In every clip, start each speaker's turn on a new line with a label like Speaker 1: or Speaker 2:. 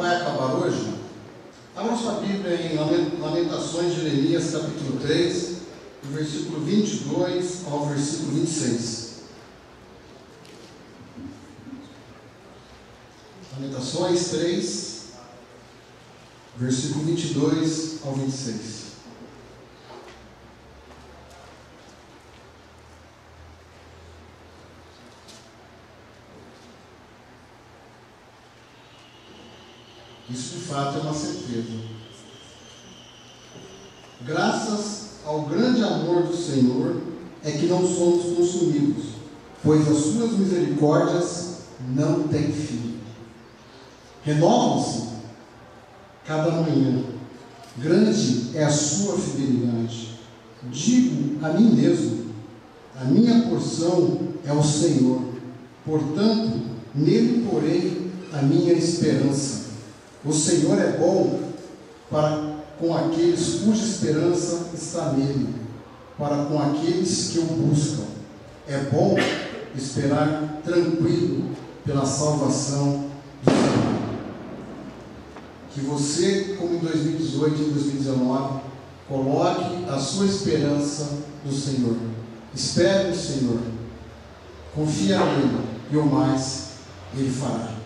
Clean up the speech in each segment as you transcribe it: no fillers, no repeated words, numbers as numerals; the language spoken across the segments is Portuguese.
Speaker 1: vai acabar hoje, abra sua Bíblia em Lamentações de Jeremias, capítulo 3, do versículo 22 ao versículo 26. Lamentações 3, versículo 22 ao 26. Isso de fato é uma certeza. Graças ao grande amor do Senhor é que não somos consumidos, pois as suas misericórdias não têm fim. Renovam-se cada manhã. Grande é a sua fidelidade. Digo a mim mesmo: a minha porção é o Senhor, portanto, nele porei a minha esperança. O Senhor é bom para com aqueles cuja esperança está nele, para com aqueles que o buscam. É bom esperar tranquilo pela salvação do Senhor. Que você, como em 2018 e 2019, coloque a sua esperança no Senhor. Espere no Senhor, confia nele, e o mais ele fará.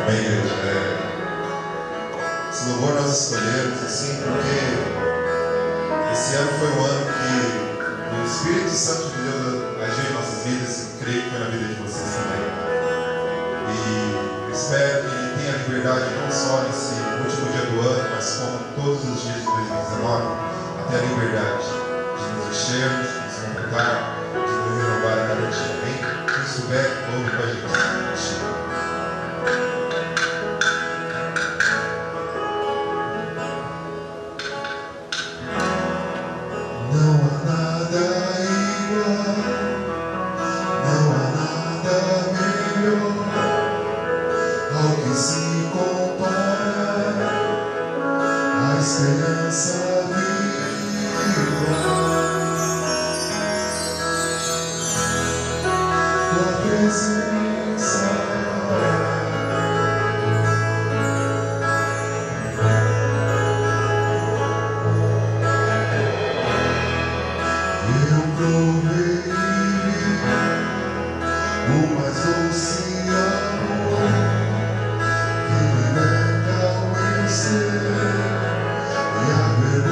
Speaker 2: Amém, igreja. Esse louvor nós escolhemos assim porque esse ano foi um ano que o Espírito Santo de Deus agiu em nossas vidas, e creio que foi na vida de vocês também. E espero que Ele tenha liberdade não só nesse último dia do ano, mas como todos os dias de 2019, até a liberdade de nos enchermos, de nos completar, de nos renovar a cada dia. Amém? Quem estiver, ouve com a gente.
Speaker 3: Yeah.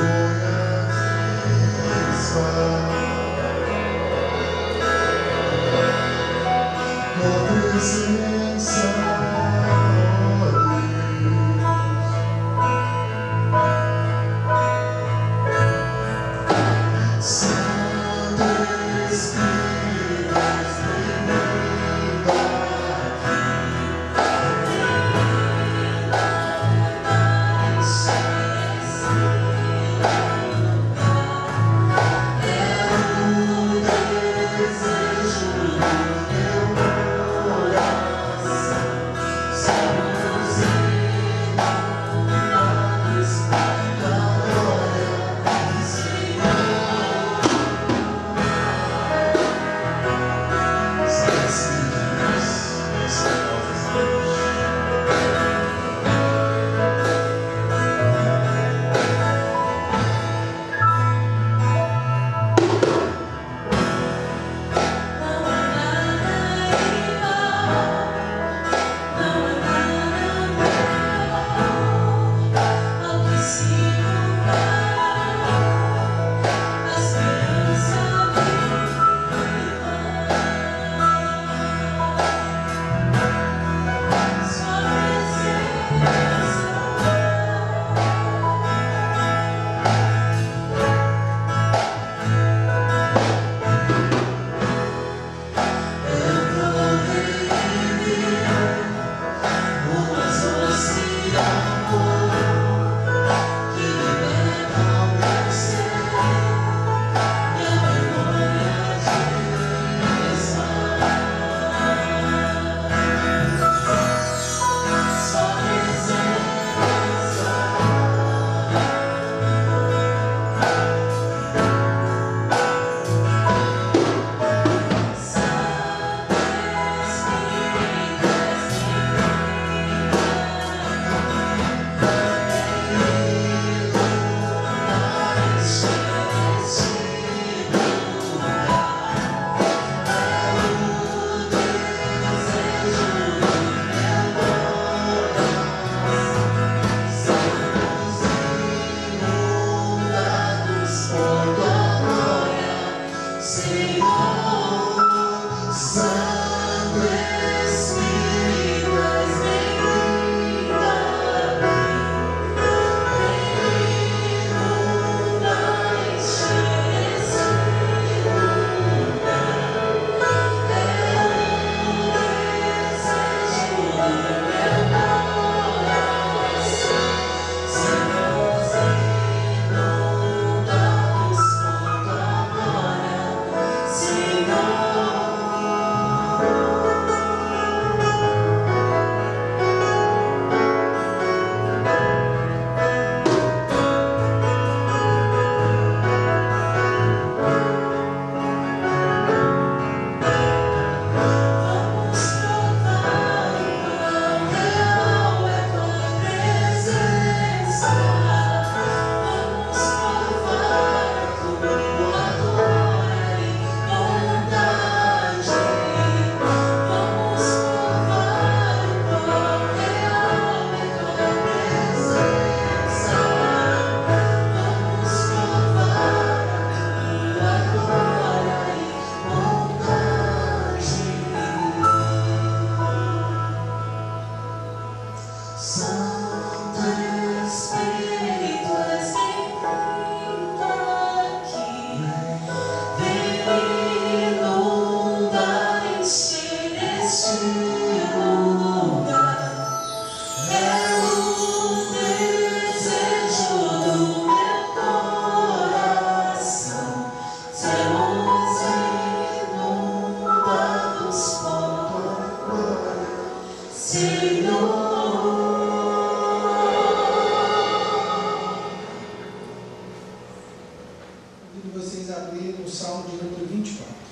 Speaker 3: de vocês abrirem o Salmo de número 24.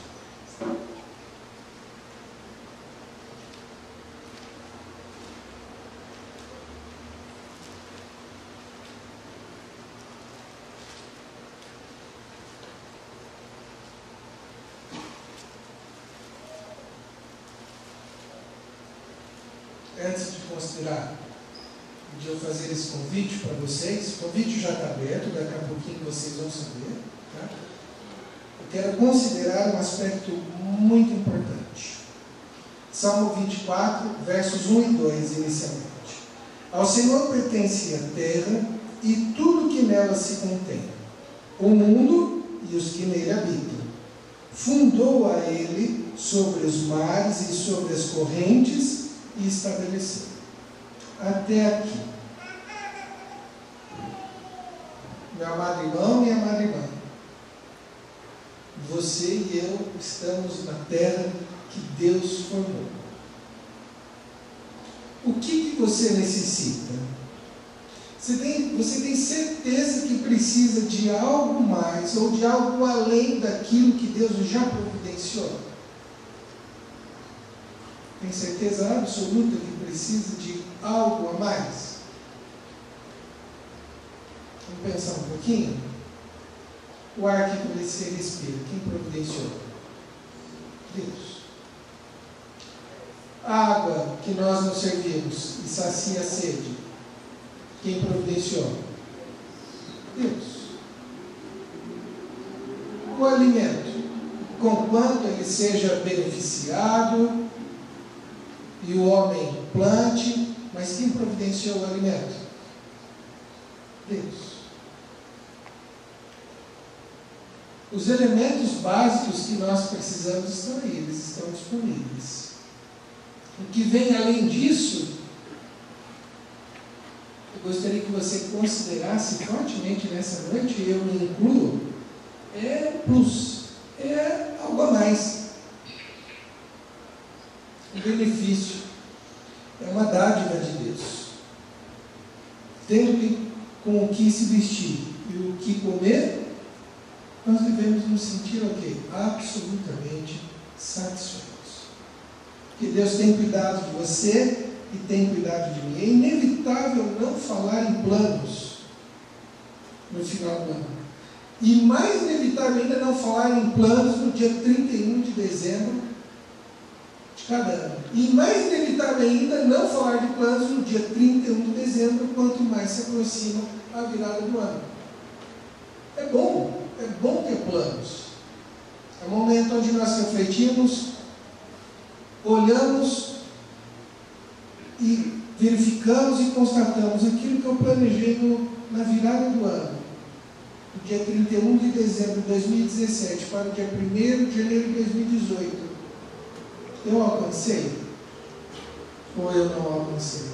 Speaker 3: Antes de considerar, de eu fazer esse convite para vocês, o convite já está aberto, daqui a pouquinho vocês vão saber, tá? Eu quero considerar um aspecto muito importante. Salmo 24, versos 1 e 2, inicialmente. Ao Senhor pertence a terra e tudo que nela se contém, o mundo e os que nele habitam. Fundou a ele sobre os mares e sobre as correntes e estabeleceu. Até aqui. Meu amado irmão, minha amada irmã, você e eu estamos na terra que Deus formou. O que você necessita? Você tem certeza que precisa de algo mais ou de algo além daquilo que Deus já providenciou? Tem certeza absoluta que precisa de algo a mais? Vamos pensar um pouquinho? O ar que você respira, quem providenciou? Deus. A água que nós nos servimos e sacia a sede, quem providenciou? Deus. O alimento, conquanto ele seja beneficiado e o homem plante, mas quem providenciou o alimento? Deus. Os elementos básicos que nós precisamos estão aí, eles estão disponíveis. O que vem além disso, eu gostaria que você considerasse fortemente nessa noite, e eu me incluo, é plus, é algo a mais. Um benefício, é uma dádiva de Deus. Tendo com o que se vestir e o que comer, nós devemos nos sentir o quê? Absolutamente satisfeitos. Que Deus tem cuidado de você e tem cuidado de mim. É inevitável não falar em planos no final do ano. E mais inevitável ainda não falar em planos no dia 31 de dezembro de cada ano. E mais inevitável ainda não falar de planos no dia 31 de dezembro, quanto mais se aproxima a virada do ano. É bom ter planos. É um momento onde nós refletimos, olhamos e verificamos e constatamos aquilo que eu planejei na virada do ano, do dia 31 de dezembro de 2017 para o dia 1º de janeiro de 2018. Eu alcancei? Ou eu não alcancei?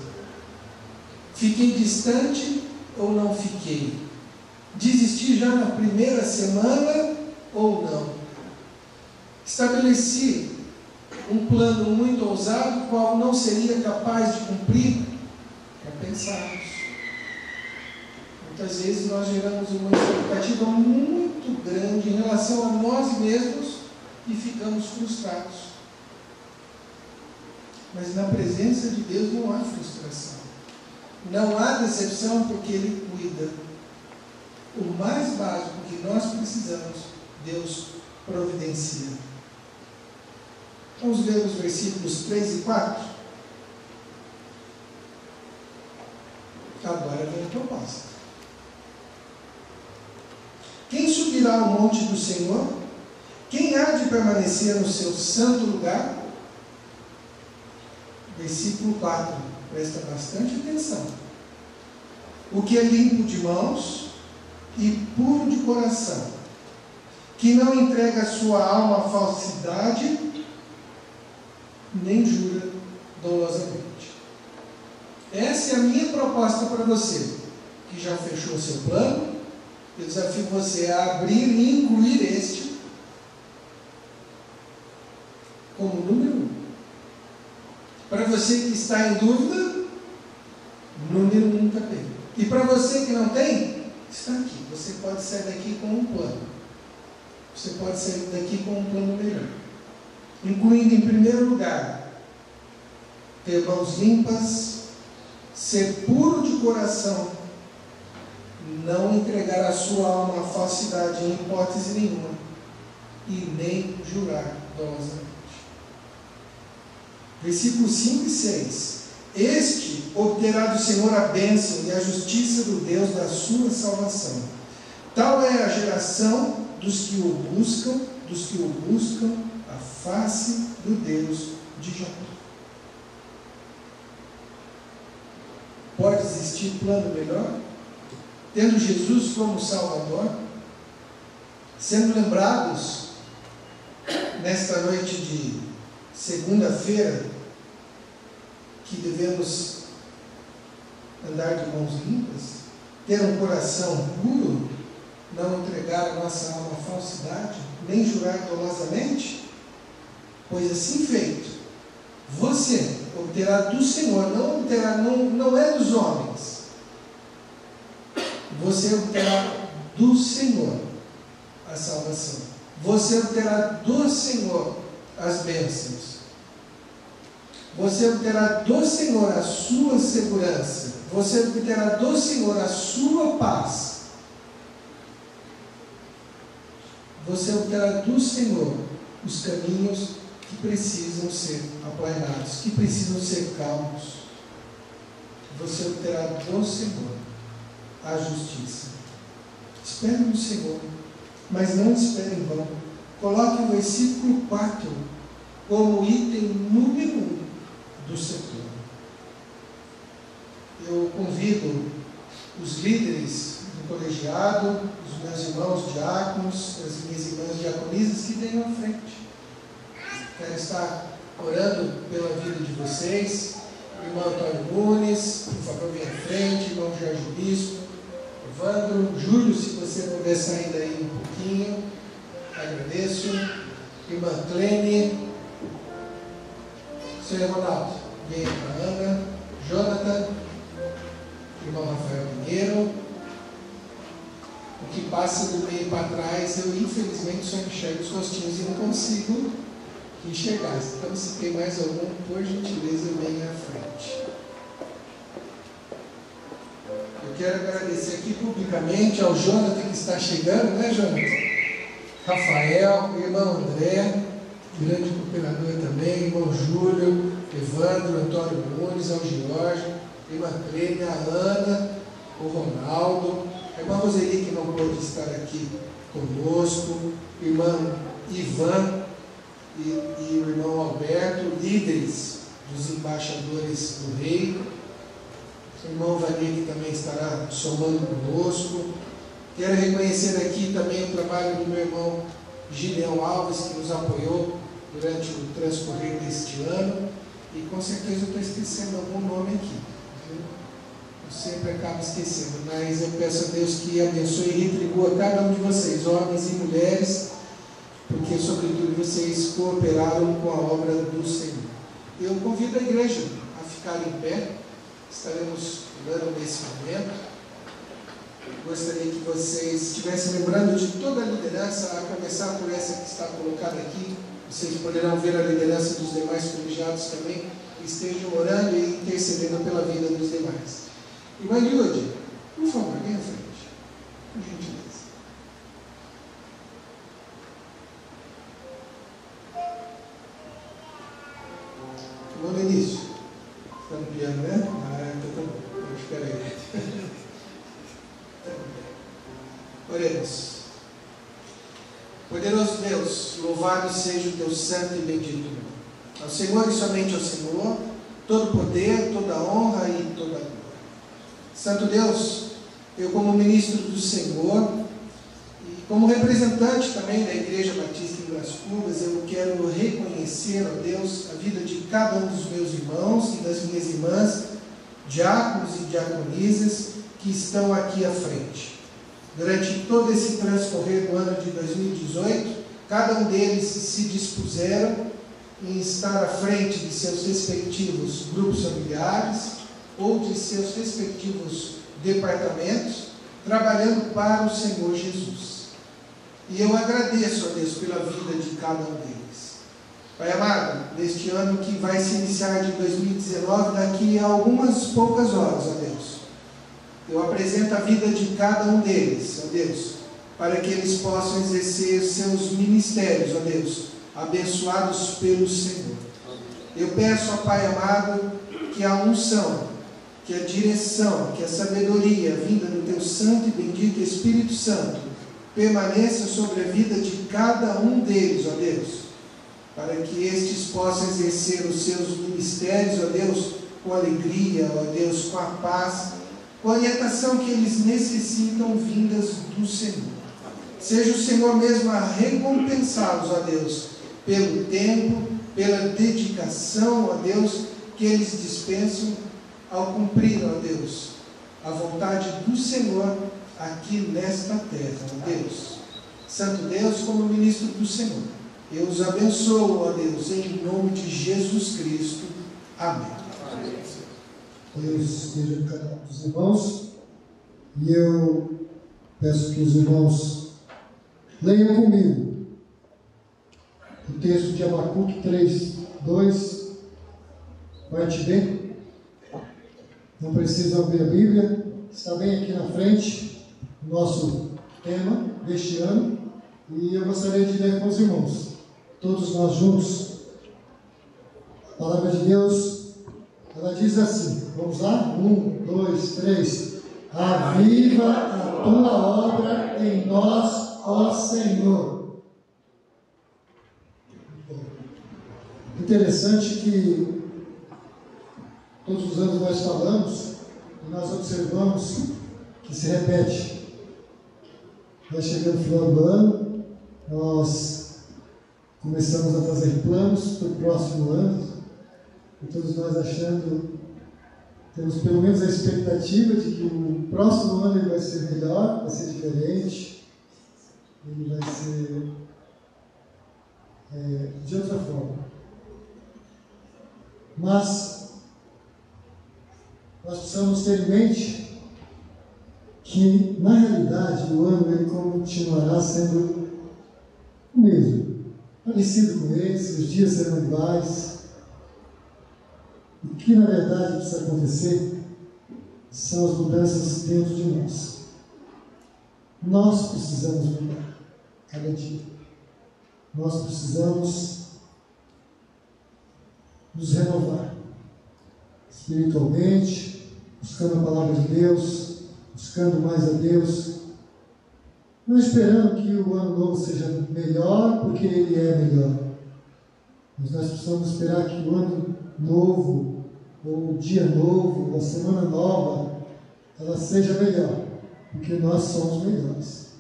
Speaker 3: Fiquei distante ou não fiquei? Desisti já na primeira semana ou não? Estabeleci um plano muito ousado, qual não seria capaz de cumprir? Para pensarmos. Muitas vezes nós geramos uma expectativa muito grande em relação a nós mesmos e ficamos frustrados. Mas na presença de Deus não há frustração. Não há decepção, porque Ele cuida. O mais básico que nós precisamos, Deus providencia. Vamos ver os versículos 3 e 4. Agora vem a proposta. Quem subirá ao monte do Senhor? Quem há de permanecer no seu santo lugar? Versículo 4. Presta bastante atenção. O que é limpo de mãos e puro de coração, que não entrega a sua alma à falsidade, nem jura dolosamente. Essa é a minha proposta para você, que já fechou o seu plano. Eu desafio você a abrir e incluir este como número 1. Para você que está em dúvida, número 1 também. E para você que não tem, está aqui. Você pode sair daqui com um plano. você pode sair daqui com um plano melhor. Incluindo, em primeiro lugar, ter mãos limpas, ser puro de coração, não entregar a sua alma à falsidade em hipótese nenhuma, e nem jurar dolosamente. Versículos 5 e 6. Este obterá do Senhor a bênção e a justiça do Deus da sua salvação. Tal é a geração dos que o buscam, a face do Deus de Jacó. Pode existir plano melhor? Tendo Jesus como Salvador, sendo lembrados nesta noite de segunda-feira que devemos andar de mãos limpas, ter um coração puro, não entregar a nossa alma à falsidade, nem jurar dolosamente, pois assim feito, você obterá do Senhor, não é dos homens, você obterá do Senhor a salvação, você obterá do Senhor as bênçãos, você obterá do Senhor a sua segurança, você obterá do Senhor a sua paz, você obterá do Senhor os caminhos que precisam ser aplanados, que precisam ser calmos. Você obterá do Senhor a justiça. Espere no Senhor, mas não espere em vão. Coloque o versículo 4 como item número 1 do setor. Eu convido os líderes do colegiado, os meus irmãos diáconos, as minhas irmãs diaconisas que venham à frente. Quero estar orando pela vida de vocês. Irmão Antônio Nunes, por favor, venha à frente. Irmão Jorge Bispo, Evandro, Júlio, se você puder sair daí um pouquinho, agradeço. Irmã Clene, Senhor Ronaldo, venha para Ana, Jonathan, irmão Rafael Pinheiro. O que passa do meio para trás, eu infelizmente só enxergo os rostinhos e não consigo enxergar. Então, se tem mais algum, por gentileza, venha à frente. Eu quero agradecer aqui publicamente ao Jonathan que está chegando, né, Jonathan? Rafael, irmão André, grande cooperador também, irmão Júlio, Evandro, Antônio Nunes, ao Jorge, irmã Clênia, a Ana, o Ronaldo, a irmã Roseli, que não pôde estar aqui conosco, irmão Ivan e o irmão Alberto, líderes dos embaixadores do Rei, o irmão Valir, que também estará somando conosco. Quero reconhecer aqui também o trabalho do meu irmão Gideão Alves, que nos apoiou durante o transcorrer deste ano, e com certeza eu estou esquecendo algum nome aqui, viu? Eu sempre acabo esquecendo, mas eu peço a Deus que abençoe e retribua cada um de vocês, homens e mulheres, porque sobretudo vocês cooperaram com a obra do Senhor. Eu convido a igreja a ficar em pé, estaremos orando nesse momento. Gostaria que vocês estivessem lembrando de toda a liderança, a começar por essa que está colocada aqui. Vocês poderão ver a liderança dos demais colegiados também, que estejam orando e intercedendo pela vida dos demais. Irmã Yudi, por favor, venha à frente, por gentileza. Irmão Benício, está no piano, né? Ah, então tá bom, espera aí. Oremos. Poderoso Deus, louvado seja o teu santo e bendito nome. Ao Senhor e somente ao Senhor, todo poder, toda honra e toda glória. Santo Deus, eu como ministro do Senhor e como representante também da Igreja Batista em Brás Cubas, eu quero reconhecer, ó Deus, a vida de cada um dos meus irmãos e das minhas irmãs, diáconos e diaconisas que estão aqui à frente. Durante todo esse transcorrer do ano de 2018, cada um deles se dispuseram em estar à frente de seus respectivos grupos familiares ou de seus respectivos departamentos, trabalhando para o Senhor Jesus. E eu agradeço, ó Deus, pela vida de cada um deles. Pai amado, neste ano que vai se iniciar de 2019, daqui a algumas poucas horas, ó Deus, eu apresento a vida de cada um deles, ó Deus, para que eles possam exercer seus ministérios, ó Deus, abençoados pelo Senhor. Eu peço, ó Pai amado, que a unção, que a direção, que a sabedoria vinda do Teu Santo e bendito Espírito Santo permaneça sobre a vida de cada um deles, ó Deus, para que estes possam exercer os seus ministérios, ó Deus, com alegria, ó Deus, com a paz, com a orientação que eles necessitam vindas do Senhor. Seja o Senhor mesmo a recompensá-los, ó Deus, pelo tempo, pela dedicação, ó Deus, que eles dispensam ao cumprir, ó Deus, a vontade do Senhor aqui nesta terra, ó Deus. Santo Deus, como ministro do Senhor, eu os abençoo, ó Deus, em nome de Jesus Cristo. Amém.
Speaker 1: Deus esteja com cada um dos irmãos, e eu peço que os irmãos leiam comigo o texto de Abacuque 3:2, parte B. Não precisa abrir a Bíblia, está bem aqui na frente, o nosso tema deste ano, e eu gostaria de ler com os irmãos, todos nós juntos. A palavra de Deus, ela diz assim, vamos lá? 1, 2, 3. Aviva a tua obra em nós, ó Senhor. Interessante que todos os anos nós falamos e nós observamos que se repete. Vai chegando o final do ano, nós começamos a fazer planos para o próximo ano, e todos nós temos pelo menos a expectativa de que o próximo ano ele vai ser melhor, vai ser diferente, ele vai ser de outra forma. Mas nós precisamos ter em mente que, na realidade, o ano ele continuará sendo o mesmo, parecido com esse, os dias serão iguais. O que, na verdade, precisa acontecer são as mudanças dentro de nós. Nós precisamos mudar cada dia. Nós precisamos nos renovar espiritualmente, buscando a palavra de Deus, buscando mais a Deus, não esperando que o ano novo seja melhor, porque ele é melhor. Mas nós precisamos esperar que o ano novo, ou o dia novo, ou a semana nova, ela seja melhor, porque nós somos melhores.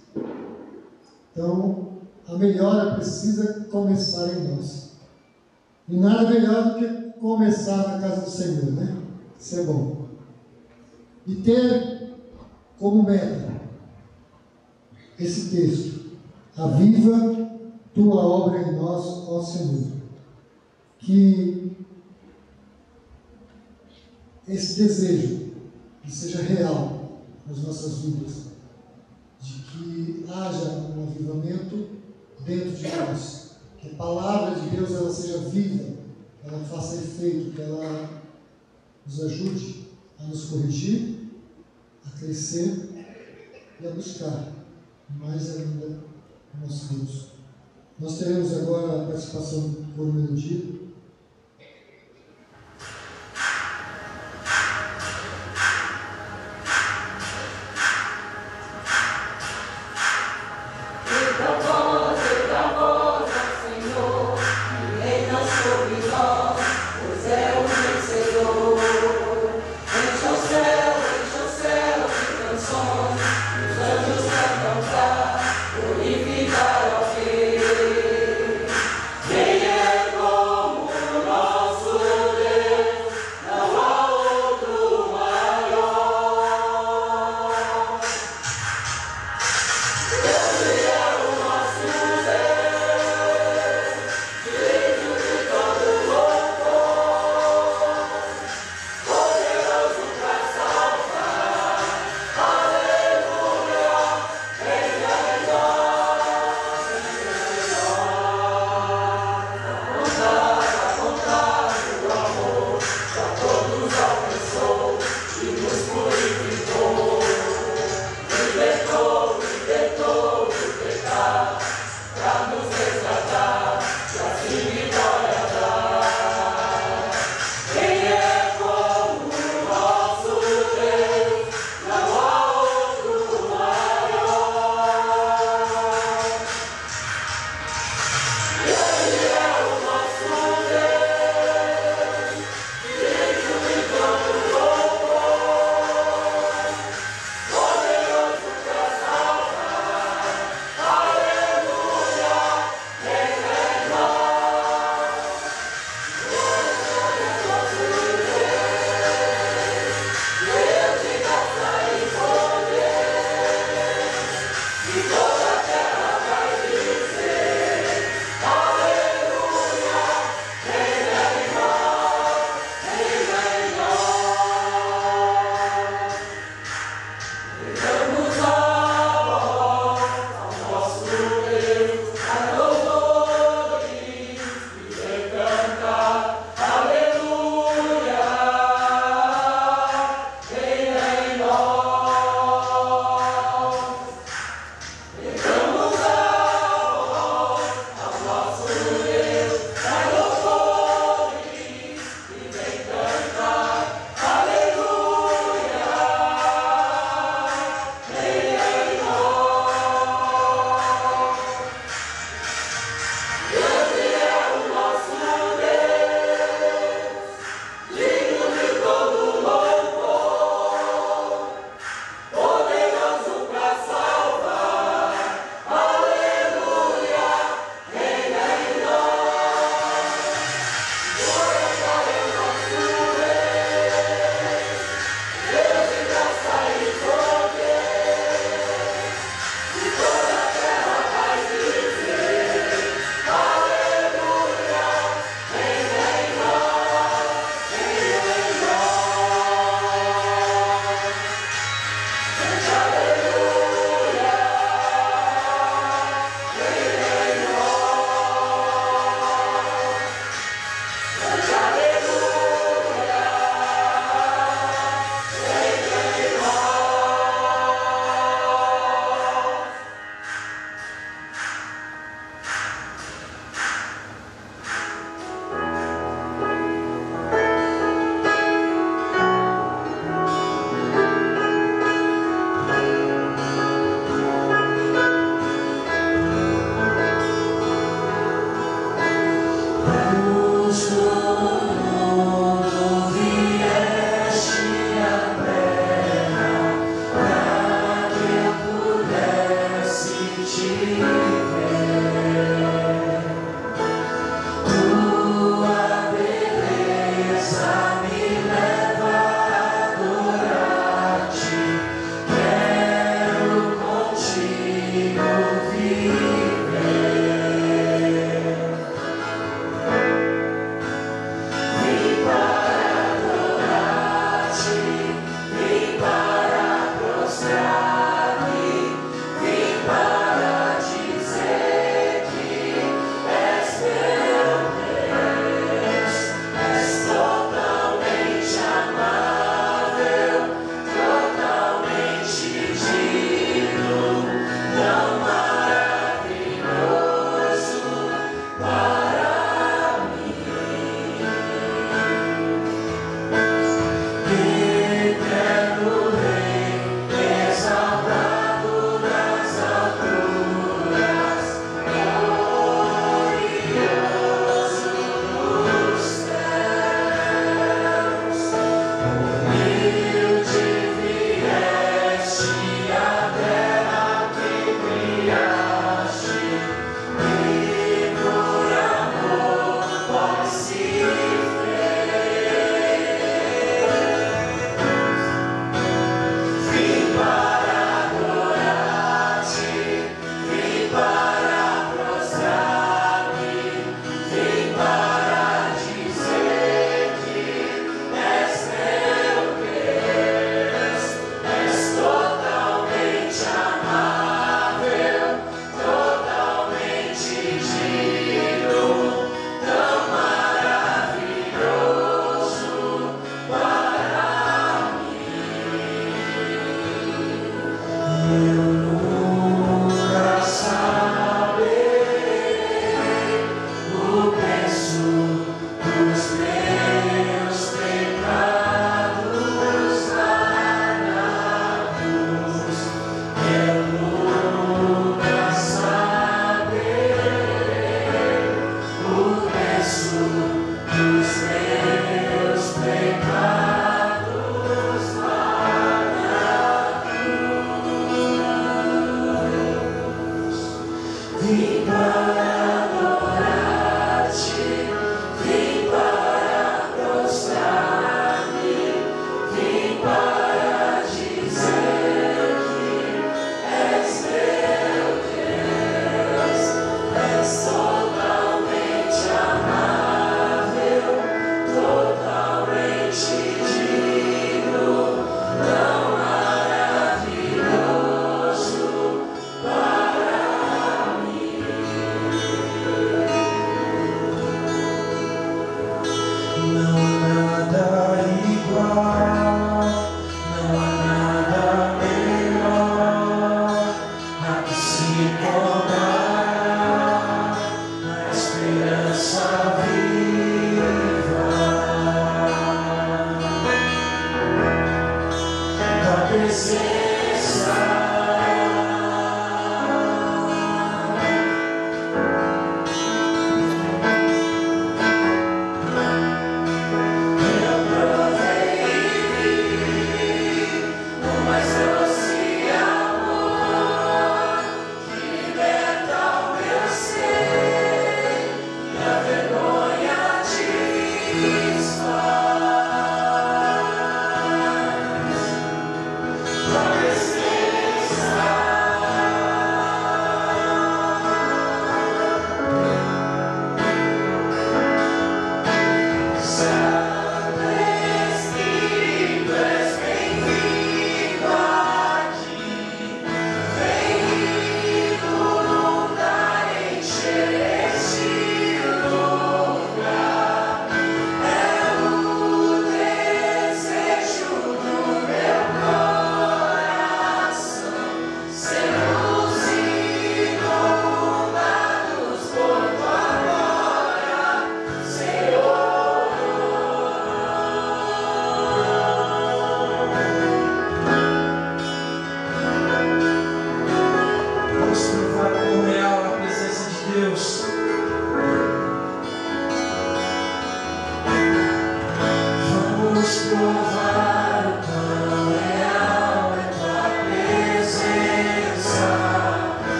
Speaker 1: Então, a melhora precisa começar em nós. E nada melhor do que começar na casa do Senhor, né? Isso é bom. E ter como meta esse texto: aviva tua obra em nós, ó Senhor. Que esse desejo seja real nas nossas vidas, de que haja um avivamento dentro de nós, que a palavra de Deus ela seja viva, ela faça efeito, que ela nos ajude a nos corrigir, a crescer e a buscar mais ainda o nosso Deus. Nós teremos agora a participação por melodia.
Speaker 4: Glorificar ao Rei. Quem é como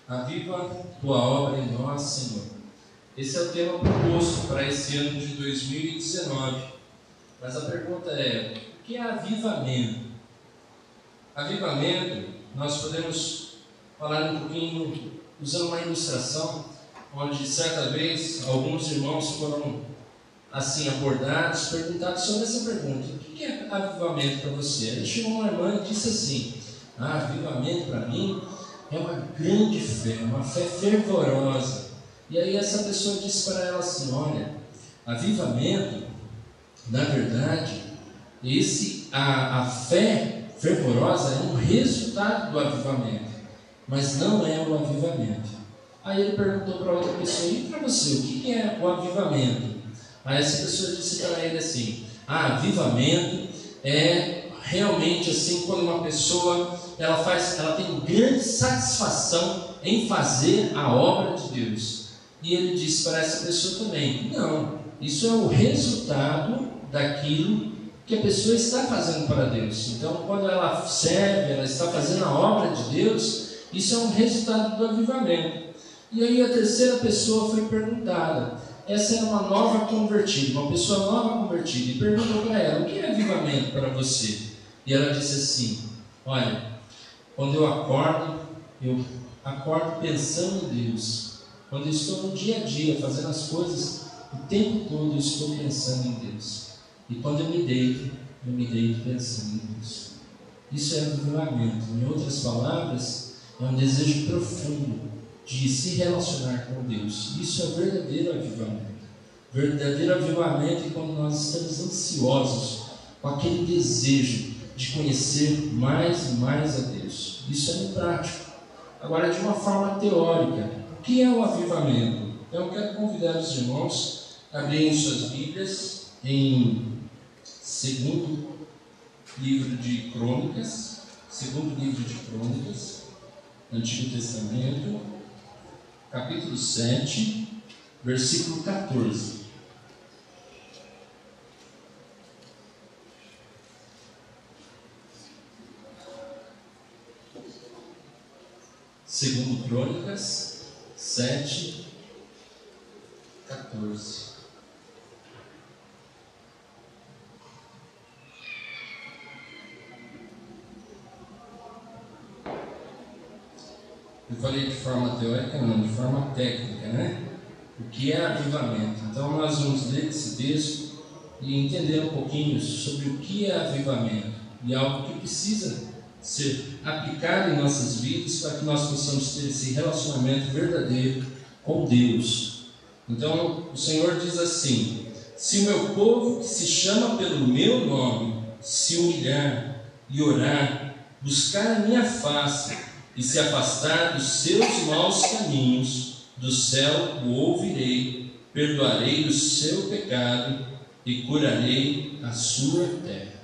Speaker 4: Aviva tua obra em nós, Senhor. Esse é o tema proposto para esse ano de 2019. Mas a pergunta é: o que é avivamento? Avivamento, nós podemos falar um pouquinho usando uma ilustração, onde certa vez alguns irmãos foram assim abordados, perguntados sobre essa pergunta: o que é avivamento para você? Aí chegou uma irmã e disse assim: avivamento para mim é uma grande fé, uma fé fervorosa. E aí essa pessoa disse para ela assim: olha, avivamento, na verdade, a fé fervorosa é um resultado do avivamento, mas não é o avivamento. Aí ele perguntou para outra pessoa: e para você, o que é o avivamento? Aí essa pessoa disse para ele assim: avivamento é realmente assim, quando uma pessoa ela tem grande satisfação em fazer a obra de Deus. E ele disse para essa pessoa também: não, isso é o resultado daquilo que a pessoa está fazendo para Deus. Então, quando ela serve, ela está fazendo a obra de Deus, isso é um resultado do avivamento. E aí a terceira pessoa foi perguntada: essa era uma nova convertida, uma pessoa nova convertida, e perguntou para ela: o que é avivamento para você? E ela disse assim: olha, quando eu acordo pensando em Deus. Quando eu estou no dia a dia fazendo as coisas, o tempo todo eu estou pensando em Deus. E quando eu me deito pensando em Deus. Isso é avivamento. Em outras palavras, é um desejo profundo de se relacionar com Deus. Isso é verdadeiro avivamento. Verdadeiro avivamento é quando nós estamos ansiosos, com aquele desejo de conhecer mais e mais a Deus. Isso é no prático. Agora, de uma forma teórica, o que é o avivamento? Então, eu quero convidar os irmãos a abrirem suas Bíblias em segundo livro de Crônicas, Antigo Testamento, capítulo 7, versículo 14. Segundo Crônicas 7, 14. Eu falei de forma teórica, não, de forma técnica, né? O que é avivamento? Então nós vamos ler esse texto e entender um pouquinho sobre o que é avivamento, e algo que precisa ser aplicado em nossas vidas para que nós possamos ter esse relacionamento verdadeiro com Deus. Então o Senhor diz assim: se o meu povo, que se chama pelo meu nome, se humilhar e orar, buscar a minha face e se afastar dos seus maus caminhos, do céu o ouvirei, perdoarei o seu pecado e curarei a sua terra.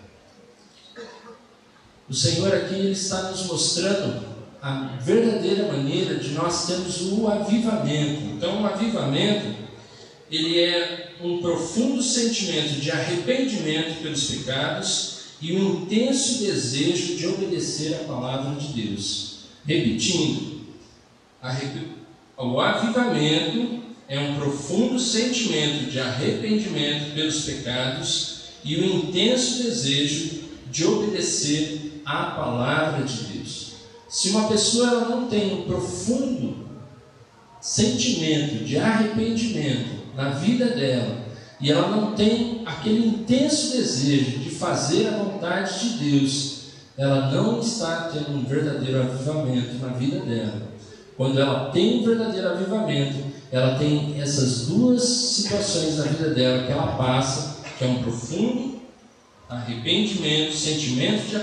Speaker 4: O Senhor aqui ele está nos mostrando a verdadeira maneira de nós termos o avivamento. Então, o avivamento ele é um profundo sentimento de arrependimento pelos pecados e um intenso desejo de obedecer a palavra de Deus. Repetindo, o avivamento é um profundo sentimento de arrependimento pelos pecados e um intenso desejo de obedecer a palavra de Deus. Se uma pessoa ela não tem um profundo sentimento de arrependimento na vida dela, e ela não tem aquele intenso desejo de fazer a vontade de Deus, ela não está tendo um verdadeiro avivamento na vida dela. Quando ela tem um verdadeiro avivamento, ela tem essas duas situações na vida dela que ela passa, que é um profundo arrependimento, sentimento de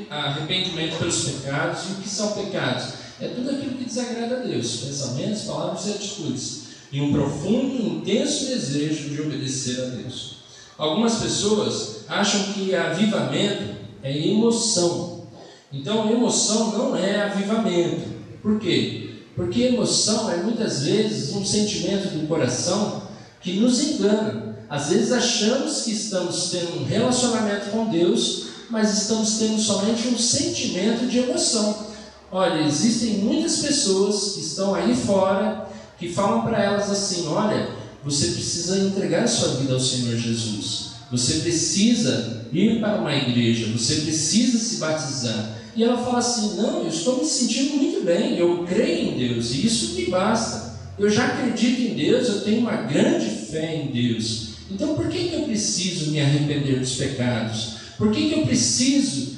Speaker 4: arrependimento pelos pecados. E o que são pecados? É tudo aquilo que desagrada a Deus, pensamentos, palavras e atitudes, e um profundo e intenso desejo de obedecer a Deus. Algumas pessoas acham que avivamento é emoção. Então, emoção não é avivamento. Por quê? Porque emoção é muitas vezes um sentimento do coração que nos engana. Às vezes achamos que estamos tendo um relacionamento com Deus, mas estamos tendo somente um sentimento de emoção. Olha, existem muitas pessoas que estão aí fora que falam para elas assim: olha, você precisa entregar a sua vida ao Senhor Jesus, você precisa ir para uma igreja, você precisa se batizar. E ela fala assim: não, eu estou me sentindo muito bem, eu creio em Deus e isso me basta. Eu já acredito em Deus, eu tenho uma grande fé em Deus. Então por que eu preciso me arrepender dos pecados? Por que eu preciso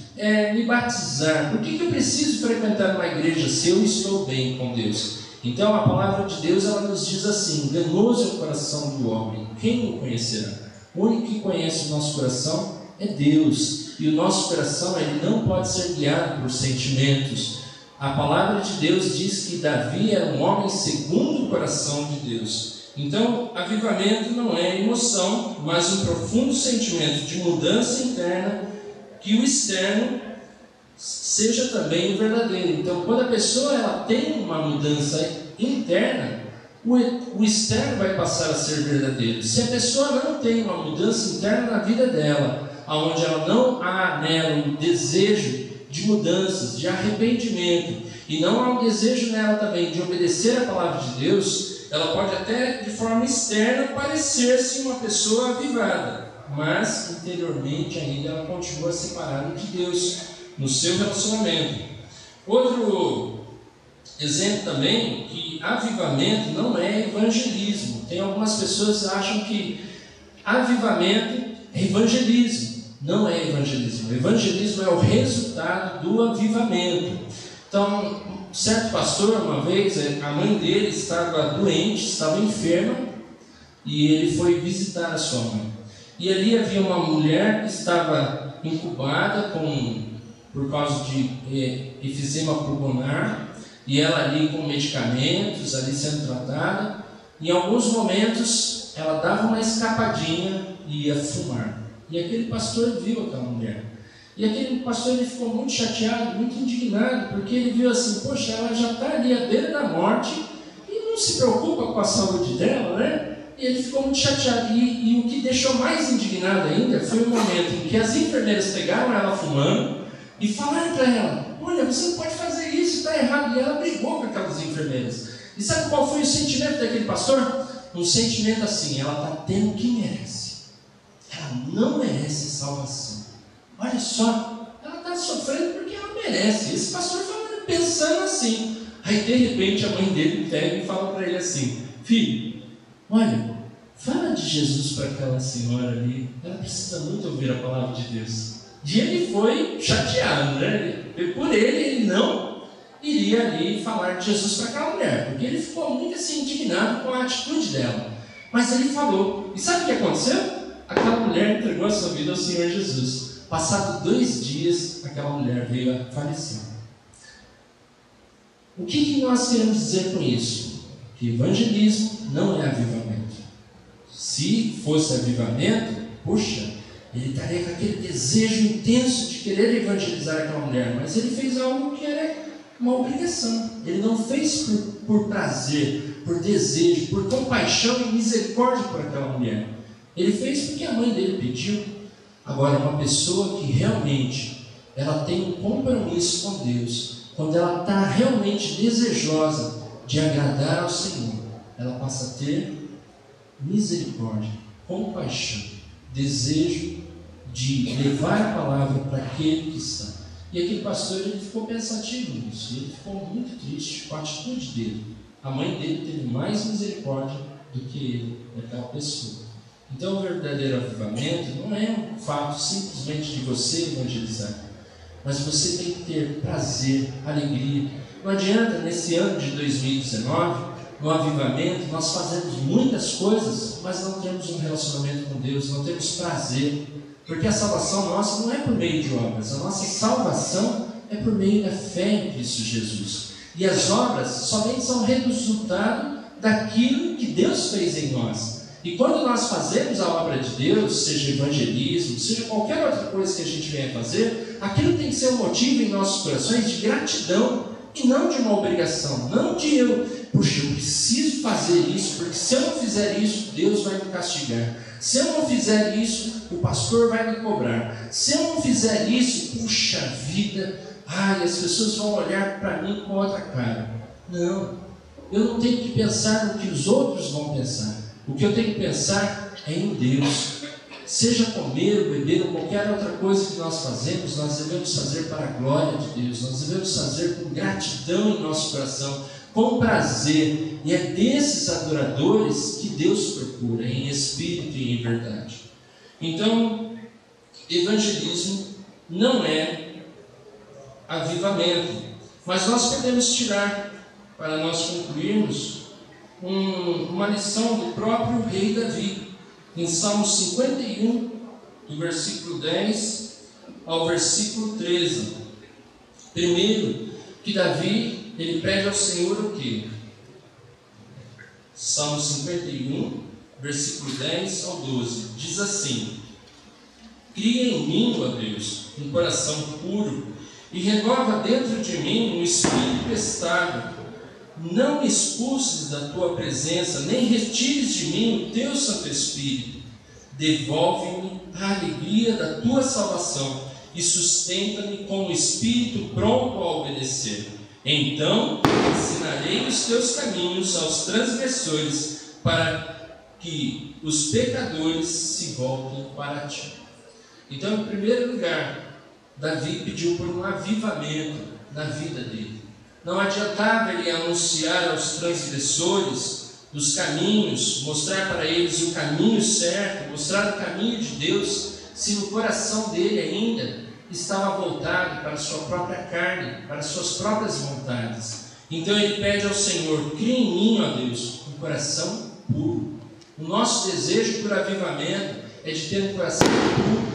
Speaker 4: me batizar? Por que eu preciso frequentar uma igreja se eu estou bem com Deus? Então a palavra de Deus ela nos diz assim: enganoso é o coração do homem, quem o conhecerá? O único que conhece o nosso coração é Deus, e o nosso coração ele não pode ser guiado por sentimentos. A palavra de Deus diz que Davi era um homem segundo o coração de Deus. Então, avivamento não é emoção, mas um profundo sentimento de mudança interna, que o externo seja também o verdadeiro. Então, quando a pessoa ela tem uma mudança interna, o externo vai passar a ser verdadeiro. Se a pessoa não tem uma mudança interna na vida dela, onde ela não há nela um desejo de mudanças, de arrependimento, e não há um desejo nela também de obedecer a palavra de Deus, ela pode até de forma externa parecer-se uma pessoa avivada, mas interiormente ainda ela continua separada de Deus no seu relacionamento. Outro exemplo também, que avivamento não é evangelismo. Tem algumas pessoas que acham que avivamento é evangelismo. Não é evangelismo. O evangelismo é o resultado do avivamento. Então, um certo pastor, uma vez, a mãe dele estava doente, estava enferma, e ele foi visitar a sua mãe. E ali havia uma mulher que estava incubada por causa de efizema pulmonar, e ela ali com medicamentos, ali sendo tratada. Em alguns momentos, ela dava uma escapadinha e ia fumar. E aquele pastor viu aquela mulher. E aquele pastor ele ficou muito chateado, muito indignado, porque ele viu assim, poxa, ela já está ali à beira da morte e não se preocupa com a saúde dela, né? E ele ficou muito chateado. E o que deixou mais indignado ainda foi o momento em que as enfermeiras pegaram ela fumando e falaram para ela, olha, você não pode fazer isso, está errado. E ela brigou com aquelas enfermeiras. E sabe qual foi o sentimento daquele pastor? Um sentimento assim, ela está tendo o que merece. Ela não merece salvação. Olha só, ela está sofrendo porque ela merece. Esse pastor estava pensando assim. Aí de repente a mãe dele pega e fala para ele assim, filho, olha, fala de Jesus para aquela senhora ali, ela precisa muito ouvir a palavra de Deus. E ele foi chateado, né? Por ele não iria ali falar de Jesus para aquela mulher, porque ele ficou muito assim indignado com a atitude dela. Mas ele falou. E sabe o que aconteceu? Aquela mulher entregou a sua vida ao Senhor Jesus. Passado 2 dias, aquela mulher veio a falecer. O que nós queremos dizer com isso? Que evangelismo não é avivamento. Se fosse avivamento, puxa, ele estaria com aquele desejo intenso de querer evangelizar aquela mulher, mas ele fez algo que era uma obrigação. Ele não fez por prazer, por desejo, por compaixão e misericórdia por aquela mulher. Ele fez porque a mãe dele pediu. Agora, uma pessoa que realmente ela tem um compromisso com Deus, quando ela está realmente desejosa de agradar ao Senhor, ela passa a ter misericórdia, compaixão, desejo de levar a palavra para aquele que está. E aquele pastor ele ficou pensativo nisso, ele ficou muito triste com a atitude dele. A mãe dele teve mais misericórdia do que ele, daquela pessoa. Então, o verdadeiro avivamento não é um fato simplesmente de você evangelizar, mas você tem que ter prazer, alegria. Não adianta, nesse ano de 2019, no avivamento, nós fazemos muitas coisas, mas não temos um relacionamento com Deus, não temos prazer, porque a salvação nossa não é por meio de obras, a nossa salvação é por meio da fé em Cristo Jesus. E as obras somente são resultado daquilo que Deus fez em nós. E quando nós fazemos a obra de Deus, seja evangelismo, seja qualquer outra coisa que a gente venha fazer, aquilo tem que ser um motivo em nossos corações de gratidão e não de uma obrigação, não de eu preciso fazer isso, porque se eu não fizer isso, Deus vai me castigar. Se eu não fizer isso, o pastor vai me cobrar. Se eu não fizer isso, puxa vida, as pessoas vão olhar para mim com outra cara. Não, eu não tenho que pensar no que os outros vão pensar. O que eu tenho que pensar é em Deus. Seja comer ou beber ou qualquer outra coisa que nós fazemos, nós devemos fazer para a glória de Deus. Nós devemos fazer com gratidão em nosso coração, com prazer. E é desses adoradores que Deus procura, em espírito e em verdade. Então, evangelismo não é avivamento. Mas nós podemos tirar, para nós concluirmos, uma lição do próprio rei Davi, em Salmos 51, do versículo 10 ao versículo 13. Primeiro, que Davi, ele pede ao Senhor o quê? Salmos 51, versículo 10 ao 12, diz assim: cria em mim, ó Deus, um coração puro, e renova dentro de mim um espírito estável. Não me expulses da tua presença, nem retires de mim o teu Santo Espírito. Devolve-me a alegria da tua salvação e sustenta-me com o espírito pronto a obedecer. Então ensinarei os teus caminhos aos transgressores, para que os pecadores se voltem para ti. Então, em primeiro lugar, Davi pediu por um avivamento na vida dele. Não adiantava ele anunciar aos transgressores os caminhos, mostrar para eles o caminho certo, mostrar o caminho de Deus, se no coração dele ainda estava voltado para a sua própria carne, para as suas próprias vontades. Então ele pede ao Senhor: cria em mim, ó Deus, um coração puro. O nosso desejo por avivamento é de ter um coração puro.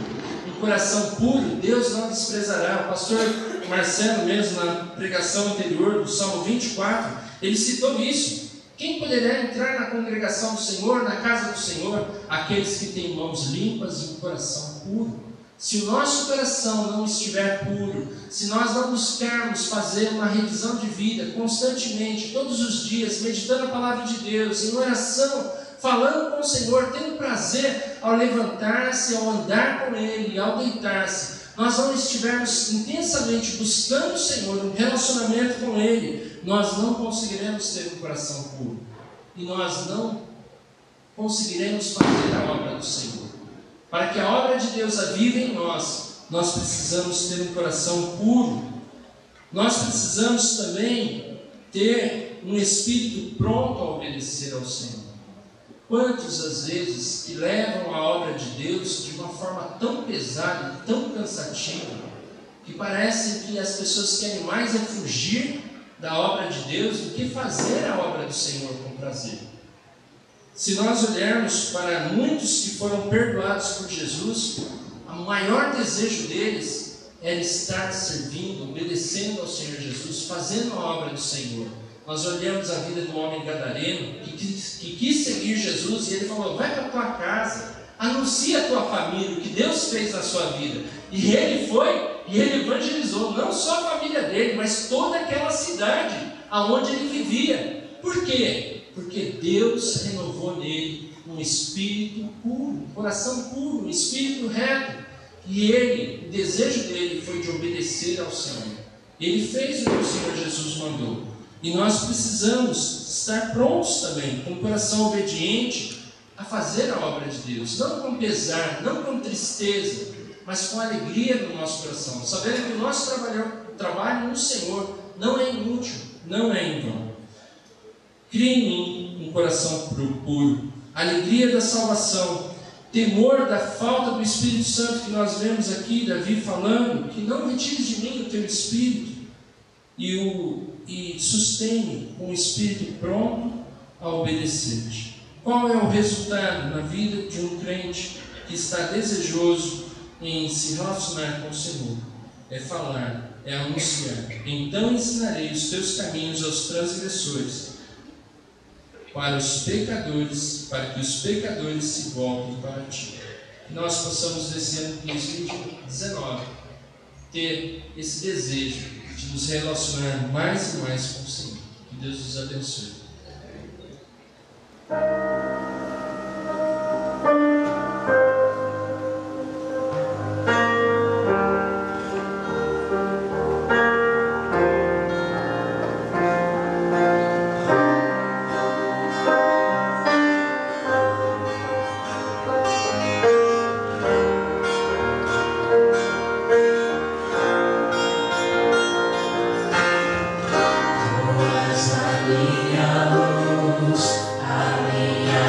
Speaker 4: Um coração puro, Deus não desprezará. O pastor Marcelo, mesmo na pregação anterior do Salmo 24, ele citou isso. Quem poderá entrar na congregação do Senhor, na casa do Senhor? Aqueles que têm mãos limpas e um coração puro. Se o nosso coração não estiver puro, se nós não buscarmos fazer uma revisão de vida constantemente, todos os dias, meditando a palavra de Deus, em oração, falando com o Senhor, tendo prazer ao levantar-se, ao andar com Ele, ao deitar-se, nós não estivermos intensamente buscando o Senhor, um relacionamento com Ele, nós não conseguiremos ter um coração puro. E nós não conseguiremos fazer a obra do Senhor. Para que a obra de Deus avive em nós, nós precisamos ter um coração puro. Nós precisamos também ter um espírito pronto a obedecer ao Senhor. Quantos, às vezes, que levam a obra de Deus de uma forma tão pesada, tão cansativa, que parece que as pessoas querem mais é fugir da obra de Deus do que fazer a obra do Senhor com prazer. Se nós olharmos para muitos que foram perdoados por Jesus, o maior desejo deles era estar servindo, obedecendo ao Senhor Jesus, fazendo a obra do Senhor. Nós olhamos a vida do homem gadareno que quis seguir Jesus, e ele falou: vai para a tua casa, anuncia a tua família o que Deus fez na sua vida. E ele foi e ele evangelizou não só a família dele, mas toda aquela cidade aonde ele vivia. Por quê? Porque Deus renovou nele um espírito puro, um coração puro, um espírito reto. E o desejo dele foi de obedecer ao Senhor. Ele fez o que o Senhor Jesus mandou. E nós precisamos estar prontos também, com o coração obediente, a fazer a obra de Deus. Não com pesar, não com tristeza, mas com alegria no nosso coração. Sabendo que o nosso trabalho no Senhor não é inútil, não é em vão. Cria em mim um coração puro, alegria da salvação, temor da falta do Espírito Santo que nós vemos aqui, Davi falando, que não retires de mim o teu Espírito, e sustente com o Espírito pronto a obedecer-te. Qual é o resultado na vida de um crente que está desejoso em se relacionar com o Senhor? É falar, é anunciar. Então ensinarei os teus caminhos aos transgressores, para que os pecadores se voltem para ti. Que nós possamos, nesse ano de 2019, ter esse desejo de nos relacionar mais e mais com o Senhor. Que Deus nos abençoe.
Speaker 5: Minha luz, a minha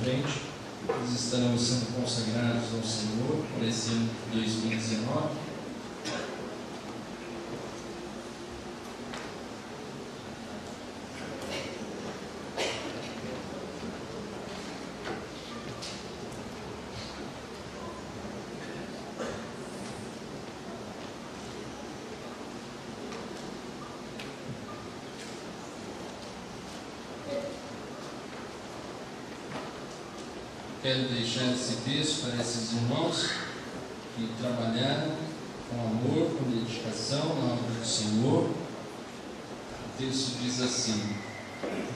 Speaker 4: frente. Nós estaremos sendo consagrados ao Senhor para esse ano de 2019. Quero deixar esse texto para esses irmãos que trabalharam com amor, com dedicação na obra do Senhor. O texto diz assim: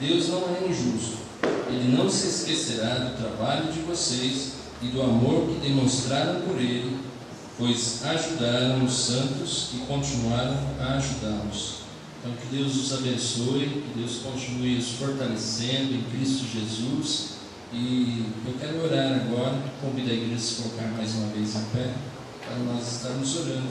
Speaker 4: Deus não é injusto, Ele não se esquecerá do trabalho de vocês e do amor que demonstraram por Ele, pois ajudaram os santos e continuaram a ajudá-los. Então, que Deus os abençoe, que Deus continue os fortalecendo em Cristo Jesus. E eu quero orar agora. Convido a igreja a se colocar mais uma vez em pé para nós estarmos orando.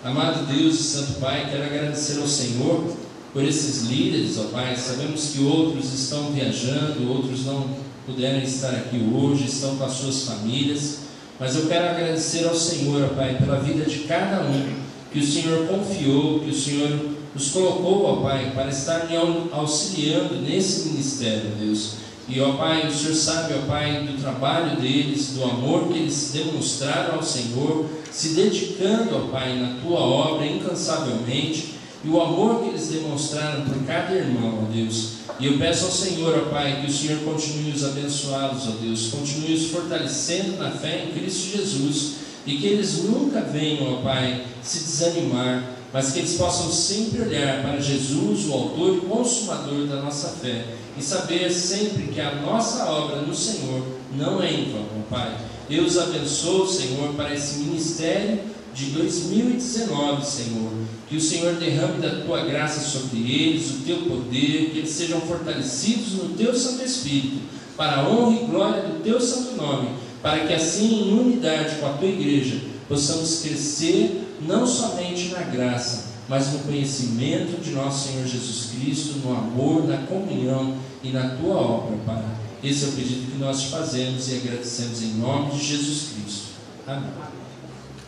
Speaker 4: Amado Deus e Santo Pai, quero agradecer ao Senhor por esses líderes, ó Pai. Sabemos que outros estão viajando, outros não puderam estar aqui hoje, estão com as suas famílias, mas eu quero agradecer ao Senhor, ó Pai, pela vida de cada um que o Senhor confiou, que o Senhor nos colocou, ó Pai, para estar me auxiliando nesse ministério, Deus. E, ó Pai, o Senhor sabe, ó Pai, do trabalho deles, do amor que eles demonstraram ao Senhor, se dedicando, ó Pai, na Tua obra incansavelmente, e o amor que eles demonstraram por cada irmão, ó Deus. E eu peço ao Senhor, ó Pai, que o Senhor continue os abençoá-los, ó Deus, continue os fortalecendo na fé em Cristo Jesus, e que eles nunca venham, ó Pai, se desanimar, mas que eles possam sempre olhar para Jesus, o autor e consumador da nossa fé, e saber sempre que a nossa obra no Senhor não é em vão, Pai. Deus abençoe, Senhor, para esse ministério de 2019, Senhor. Que o Senhor derrame da Tua graça sobre eles, o Teu poder, que eles sejam fortalecidos no Teu Santo Espírito, para a honra e glória do Teu Santo Nome, para que assim, em unidade com a Tua Igreja, possamos crescer não somente na graça, mas no conhecimento de nosso Senhor Jesus Cristo, no amor, na comunhão e na Tua obra, Pai. Esse é o pedido que nós te fazemos e agradecemos em nome de Jesus Cristo. Amém.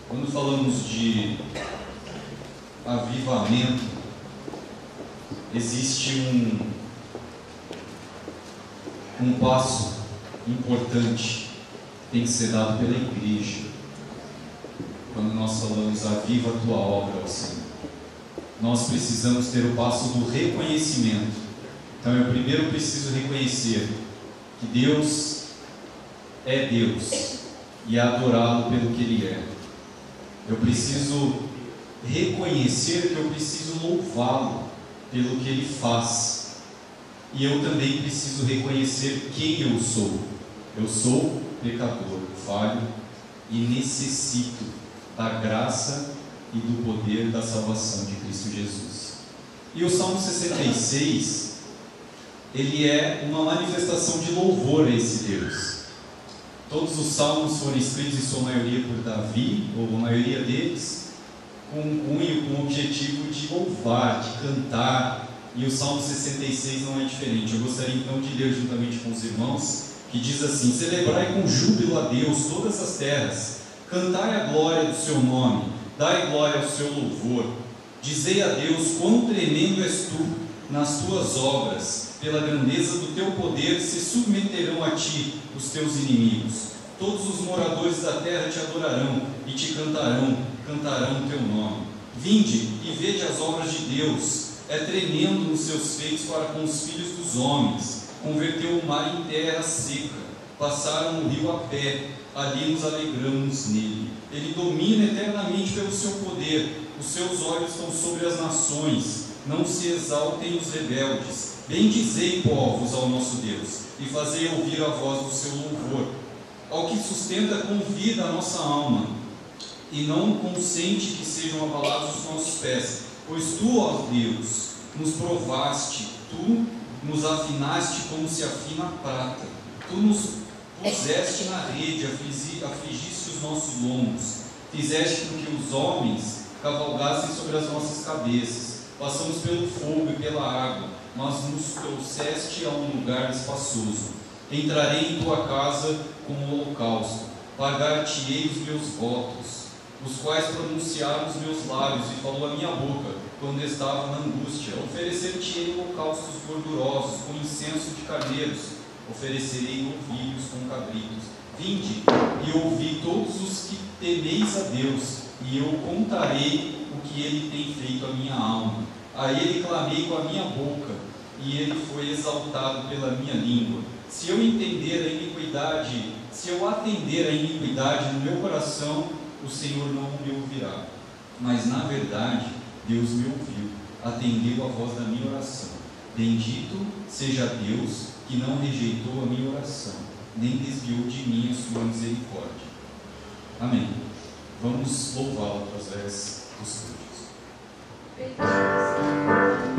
Speaker 5: Quando falamos de avivamento, existe um passo importante que tem que ser dado pela igreja. Quando nós falamos aviva a Tua obra, ó Senhor, nós precisamos ter o passo do reconhecimento. Então eu primeiro preciso reconhecer que Deus é Deus e é adorado pelo que Ele é. Eu preciso reconhecer que eu preciso louvá-lo pelo que Ele faz. E eu também preciso reconhecer quem eu sou. Eu sou pecador, falho e necessito da graça e do poder da salvação de Cristo Jesus. E o Salmo 66, ele é uma manifestação de louvor a esse Deus. Todos os salmos foram escritos, em sua maioria, por Davi, ou a maioria deles, com um cunho, com o objetivo de louvar, de cantar, e o Salmo 66 não é diferente. Eu gostaria então de ler juntamente com os irmãos, que diz assim: celebrai com júbilo a Deus todas as terras, cantai a glória do seu nome, dai glória ao seu louvor, dizei a Deus quão tremendo és tu nas tuas obras, pela grandeza do teu poder se submeterão a ti os teus inimigos. Todos os moradores da terra te adorarão e te cantarão o teu nome. Vinde e vede as obras de Deus, é tremendo nos seus feitos para com os filhos dos homens. Converteu o mar em terra seca, passaram o rio a pé, ali nos alegramos nele. Ele domina eternamente pelo seu poder, os seus olhos estão sobre as nações, não se exaltem os rebeldes. Bendizei, povos, ao nosso Deus, e fazei ouvir a voz do seu louvor. Ao que sustenta com vida a nossa alma, e não consente que sejam abalados os nossos pés. Pois tu, ó Deus, nos provaste, tu nos afinaste como se afina a prata. Tu nos puseste na rede, afligiste os nossos lombos, fizeste com que os homens cavalgassem sobre as nossas cabeças. Passamos pelo fogo e pela água, mas nos trouxeste a um lugar espaçoso. Entrarei em tua casa como holocausto, pagar-te-ei os meus votos, os quais pronunciaram os meus lábios e falou a minha boca, quando estava na angústia. Oferecer-te-ei holocaustos gordurosos, com incenso de carneiros, oferecerei novilhos com cabritos. Vinde e ouvi todos os que temeis a Deus, e eu contarei o que ele tem feito à minha alma. A ele clamei com a minha boca, e ele foi exaltado pela minha língua. Se eu atender a iniquidade no meu coração, o Senhor não me ouvirá. Mas na verdade, Deus me ouviu, atendeu a voz da minha oração. Bendito seja Deus, que não rejeitou a minha oração, nem desviou de mim a sua misericórdia. Amém. Vamos louvá-lo através dos cânticos.
Speaker 6: Deus,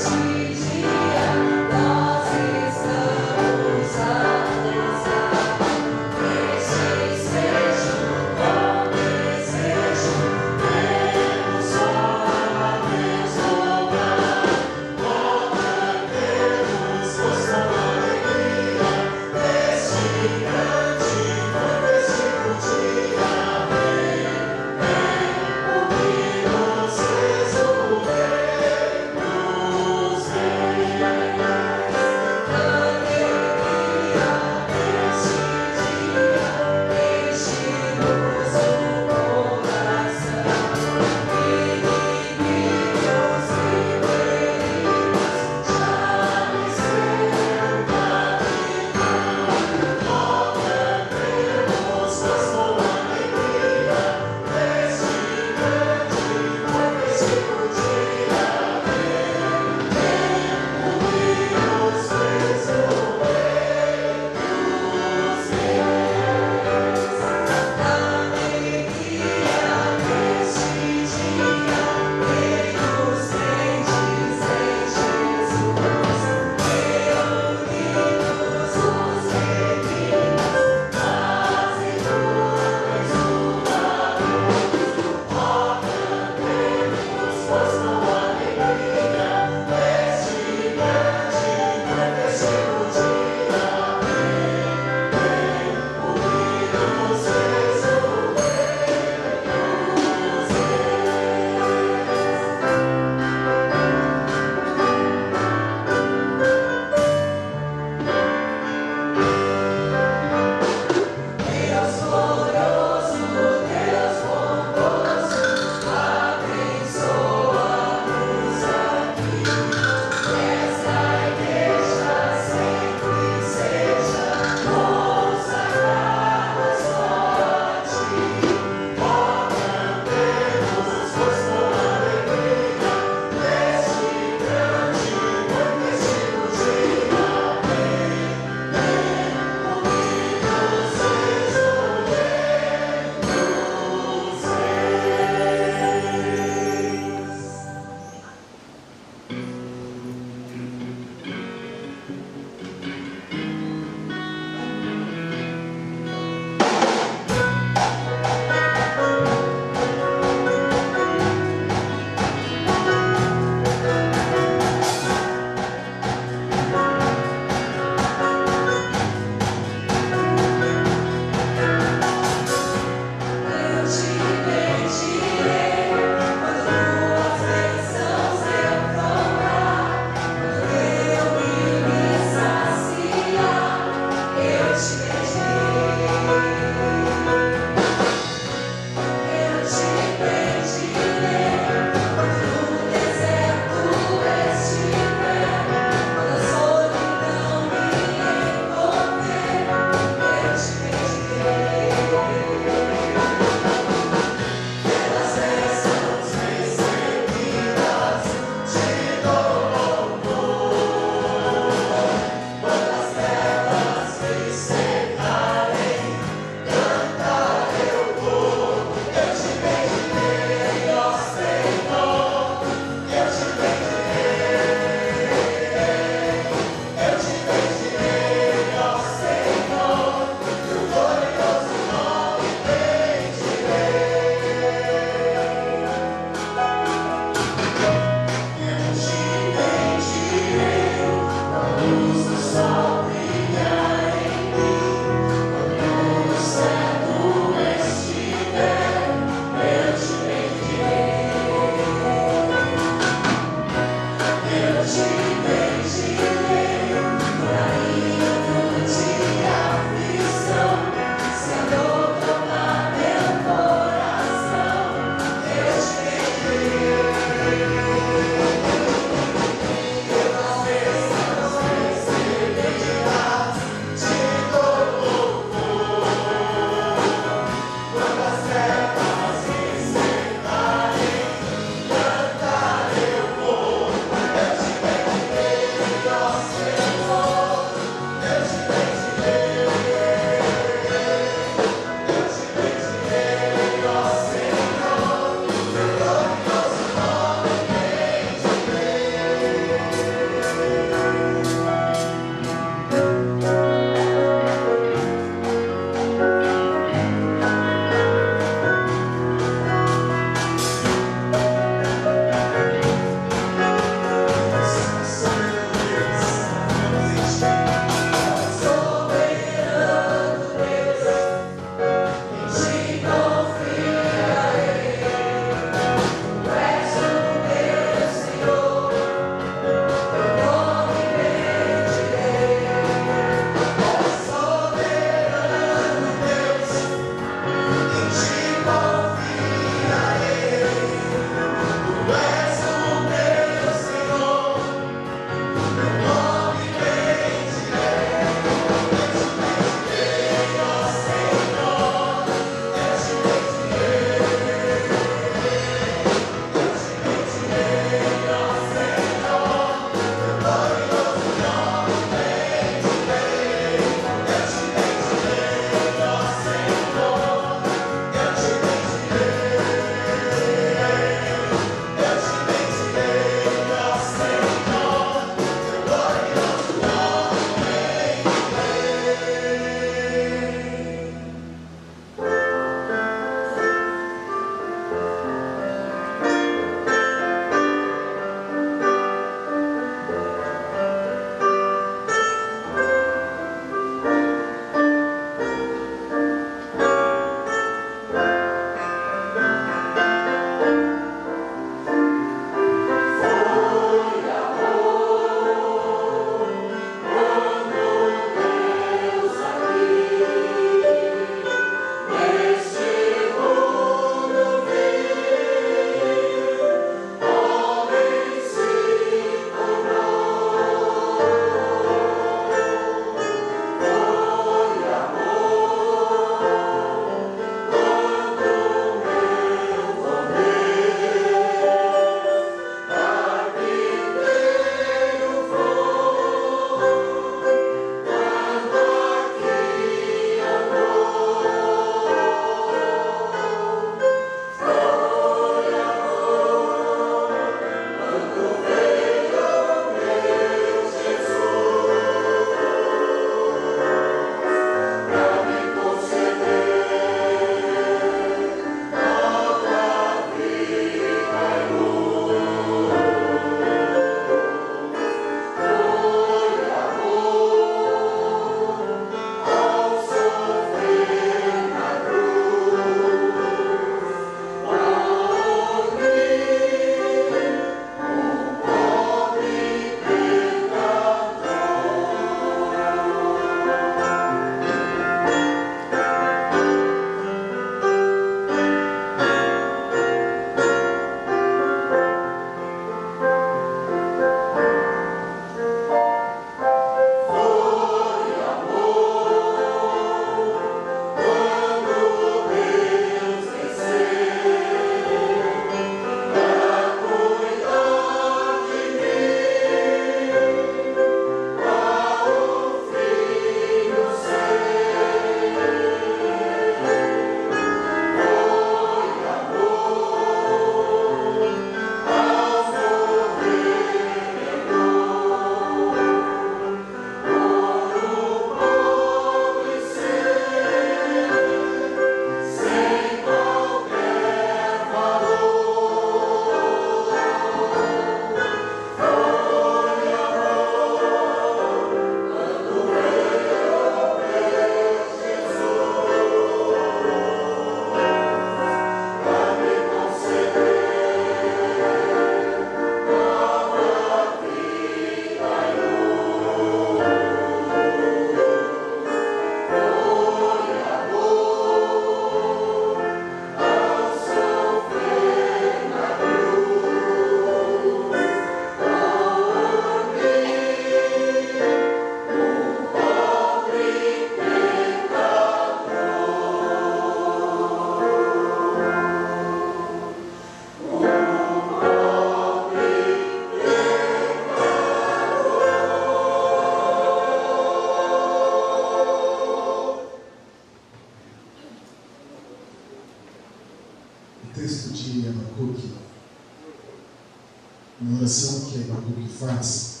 Speaker 1: faz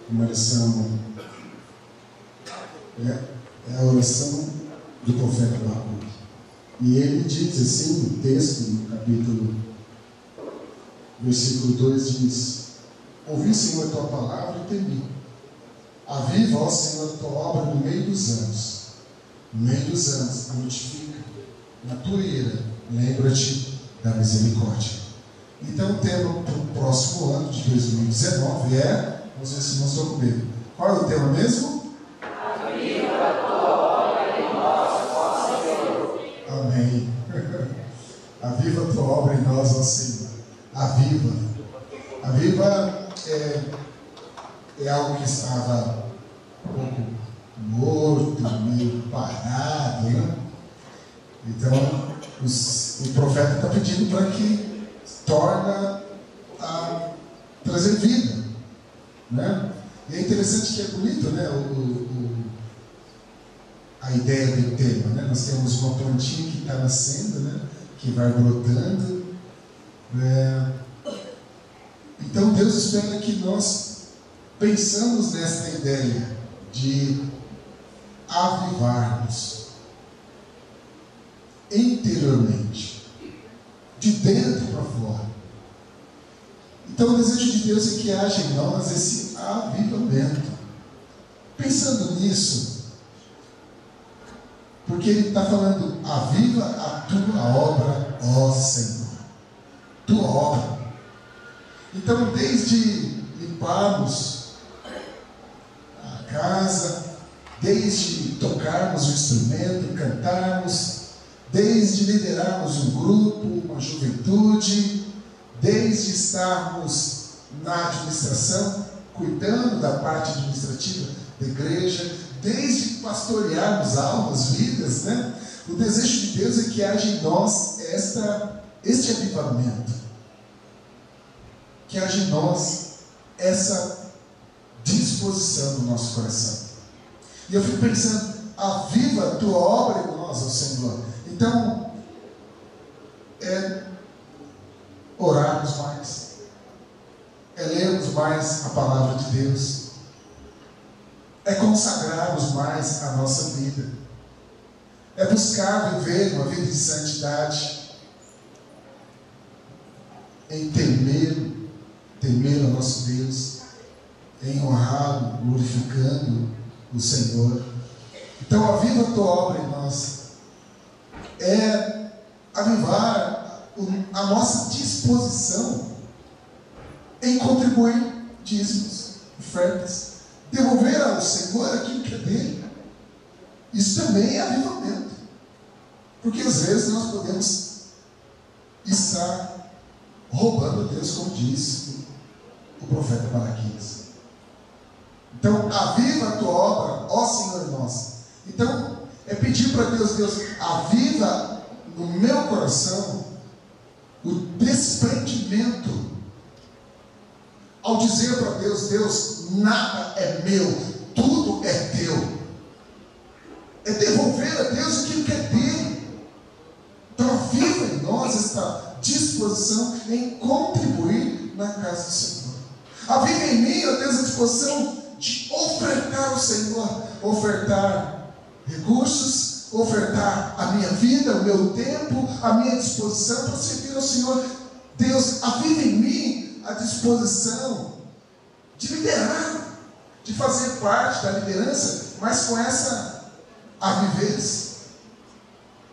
Speaker 1: uma oração, é a oração do profeta Abacuque. E ele diz assim, no texto, no capítulo, versículo 2, diz: ouvi, Senhor, a tua palavra e temi. Aviva, ó Senhor, a tua obra no meio dos anos. No meio dos anos, a notifica. Na tua ira, lembra-te da misericórdia. Então, o tema para o próximo ano de 2019 é, vamos ver se não estou comigo. Qual é o tema mesmo?
Speaker 6: Aviva a tua obra em nós, ó Senhor.
Speaker 1: Amém. Aviva a tua obra em nós, ó Senhor. Aviva. Aviva é algo que estava um pouco morto, meio parado, né? Então, o profeta está pedindo para que torna a trazer vida, né? E é interessante que é bonito, né? A ideia do tema, né? Nós temos uma plantinha que está nascendo, né? Que vai brotando. Então Deus espera que nós pensamos nesta ideia de avivarmos interiormente, de dentro para fora. Então o desejo de Deus é que haja em nós esse avivamento. Pensando nisso, porque Ele está falando: aviva a tua obra, ó Senhor. Tua obra. Então, desde limparmos a casa, desde tocarmos o instrumento, cantarmos, desde liderarmos um grupo, uma juventude, desde estarmos na administração, cuidando da parte administrativa da igreja, desde pastorearmos almas, vidas, né? O desejo de Deus é que haja em nós este avivamento, que haja em nós essa disposição do nosso coração. E eu fico pensando: aviva a tua obra em nós, ó Senhor. Então, é orarmos mais, é lermos mais a palavra de Deus, é consagrarmos mais a nossa vida, é buscar viver uma vida de santidade, em temer ao nosso Deus, em honrá-lo, glorificando o Senhor. Então, aviva a tua obra em nós, é avivar a nossa disposição em contribuir dízimos, ofertas, devolver ao Senhor aquilo que é dele. Isso também é avivamento, porque às vezes nós podemos estar roubando a Deus, como disse o profeta Malaquias. Então, aviva a tua obra, ó Senhor nosso. Então, é pedir para Deus: Deus, aviva no meu coração o desprendimento, ao dizer para Deus: Deus, nada é meu, tudo é teu. É devolver a Deus aquilo que é dele. Então, aviva em nós esta disposição em contribuir na casa do Senhor. Aviva em mim, ó Deus, a disposição de ofertar ao Senhor, ofertar recursos, ofertar a minha vida, o meu tempo, a minha disposição para servir ao Senhor. Deus, aviva em mim a disposição de liderar, de fazer parte da liderança, mas com essa avidez,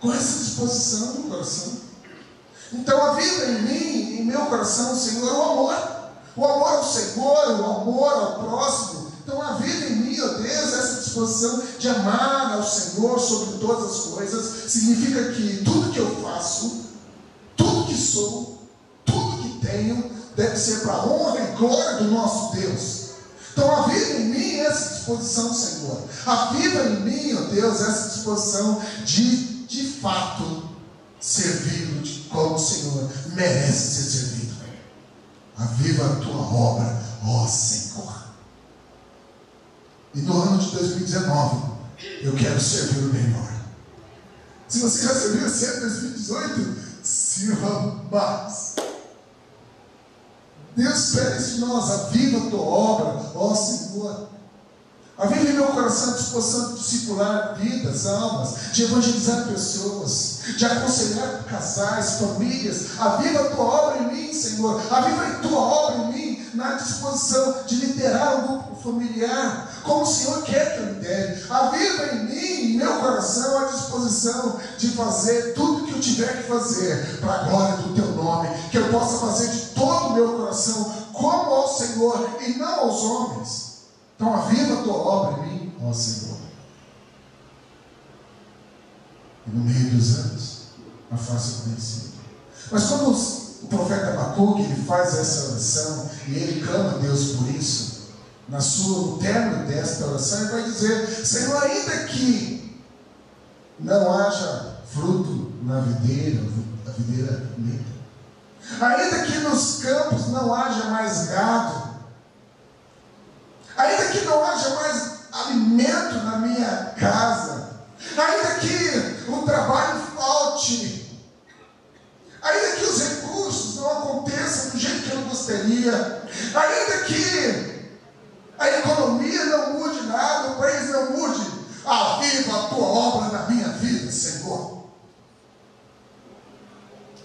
Speaker 1: com essa disposição no coração. Então, aviva em mim, em meu coração, Senhor, o amor ao Senhor, o amor ao próximo. Então, aviva em mim, ó Deus, essa disposição de amar ao Senhor sobre todas as coisas. Significa que tudo que eu faço, tudo que sou, tudo que tenho, deve ser para a honra e glória do nosso Deus. Então, aviva em mim essa disposição, Senhor. Aviva em mim, ó Deus, essa disposição de fato, servi-lo como o Senhor merece ser servido. Aviva a tua obra, ó Senhor. E no ano de 2019, eu quero servir o melhor. Se você já serviu esse ano de 2018, sirva mais.
Speaker 7: Deus espera isso de nós. Aviva a tua obra, ó Senhor. Aviva em meu coração a disposição de discipular vidas, almas, de evangelizar pessoas, de aconselhar casais, famílias. Aviva a tua obra em mim, Senhor. Aviva a tua obra em mim na disposição de liderar um grupo familiar, como o Senhor quer que eu lidere. Aviva em mim, em meu coração, a disposição de fazer tudo que eu tiver que fazer para a glória do teu nome, que eu possa fazer de todo o meu coração, como ao Senhor e não aos homens. Então aviva a tua obra em mim, ó Senhor. E no meio dos anos, a faça conhecida. Mas quando o profeta Abacuque ele faz essa oração, e ele clama a Deus por isso, no término desta oração, ele vai dizer: Senhor, ainda que não haja fruto na videira, a videira linda, ainda que nos campos não haja mais gado, ainda que não haja mais alimento na minha casa, ainda que o trabalho falte, ainda que os recursos não aconteçam do jeito que eu gostaria, ainda que a economia não mude nada, o país não mude, aviva a tua obra na minha vida, Senhor.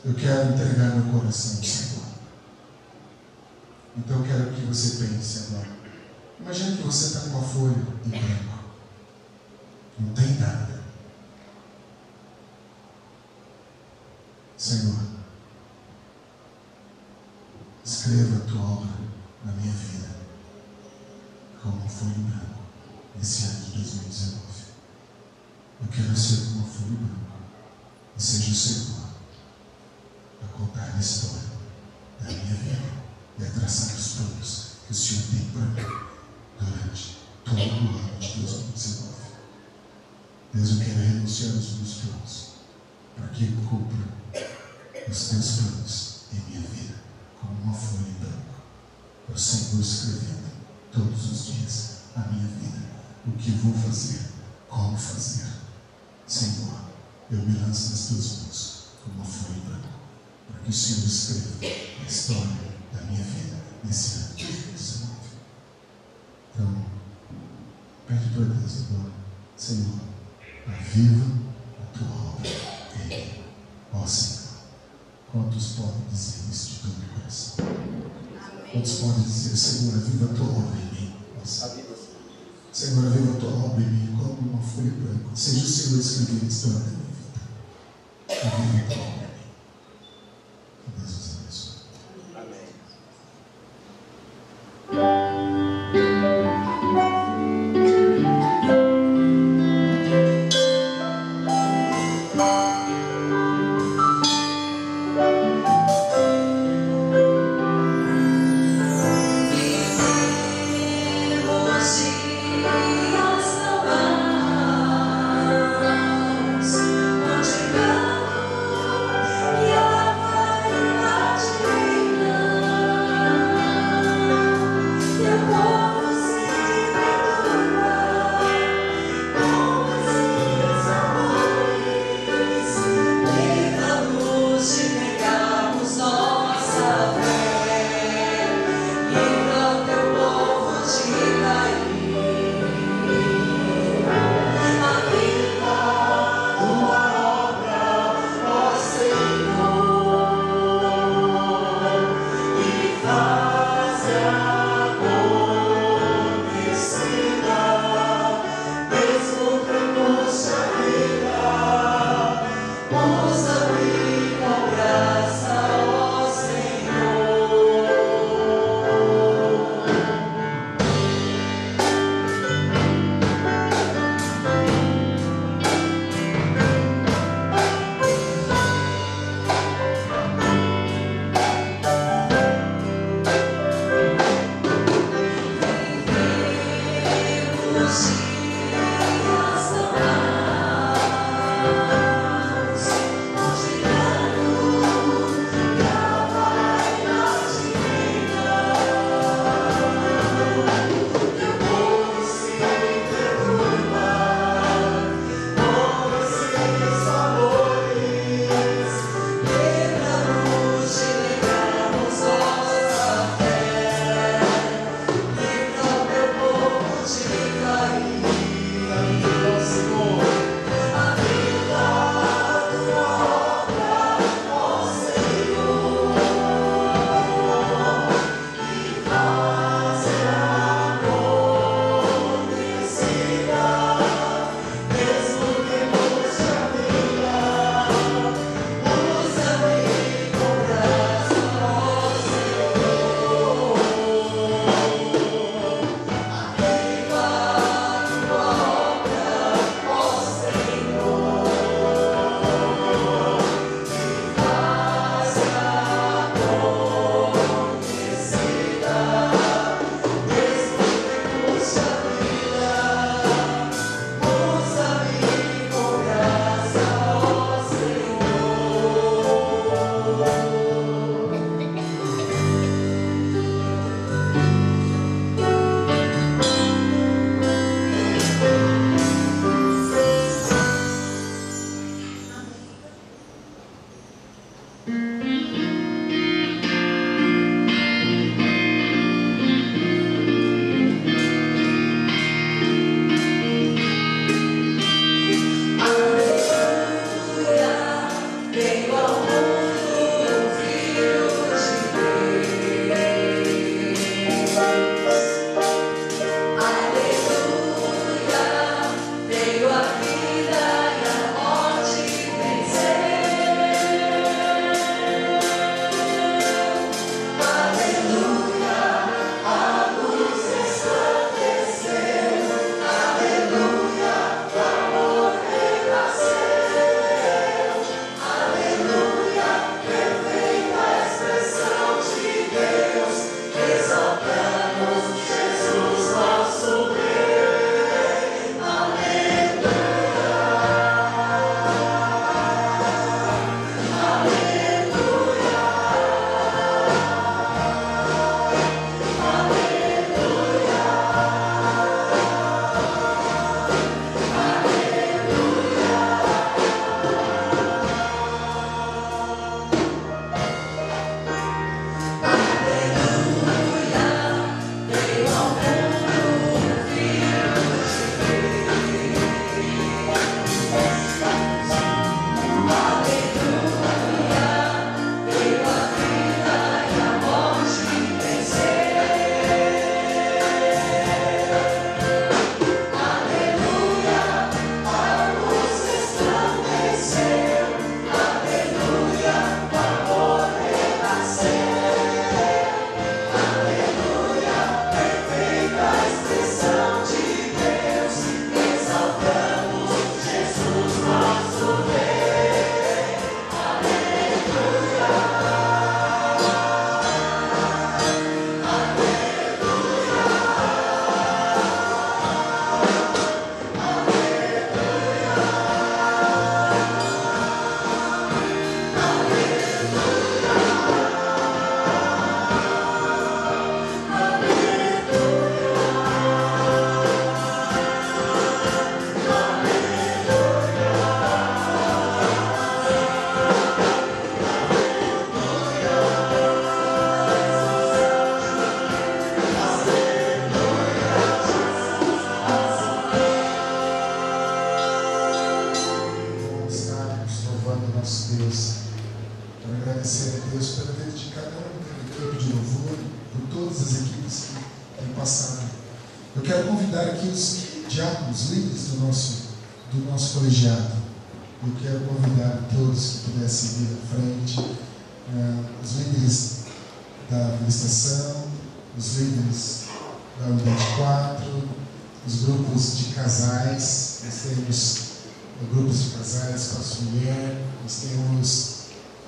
Speaker 7: Eu quero entregar meu coração, Senhor. Então eu quero que você pense agora. Imagina que você está com uma folha em branco. Não tem nada. Senhor, escreva a tua obra na minha vida, como folha em branco, nesse ano de 2019. Eu quero ser como uma folha em branco, e seja o Senhor a contar a história da minha vida e a traçar os planos que o Senhor tem para mim durante todo o ano de 2019. Deus, eu quero renunciar aos meus planos para que eu cumpra os teus planos em minha vida, como uma folha em branco. O Senhor escrevendo todos os dias a minha vida, o que vou fazer, como fazer. Senhor, eu me lanço nas tuas mãos como uma folha em branco, para que o Senhor escreva a história da minha vida nesse ano de 2019. Então, pede para Deus agora: Senhor, aviva a tua obra em mim, ó Senhor. Quantos podem dizer isso de todo o coração? Quantos podem dizer: Senhor, aviva a tua obra em mim, ó Senhor. Senhor, aviva a tua obra em mim como uma folha branca. Seja o Senhor escrevendo a história da minha vida. Aviva a tua obra em mim. Que Deus os abençoe.
Speaker 6: Amém.
Speaker 8: Onde
Speaker 7: Eu quero convidar aqui os diáconos, líderes do nosso colegiado. Eu quero convidar todos que pudessem vir à frente, os líderes da administração, os líderes da unidade 4, os grupos de casais. Nós temos grupos de casais, classe mulher, nós temos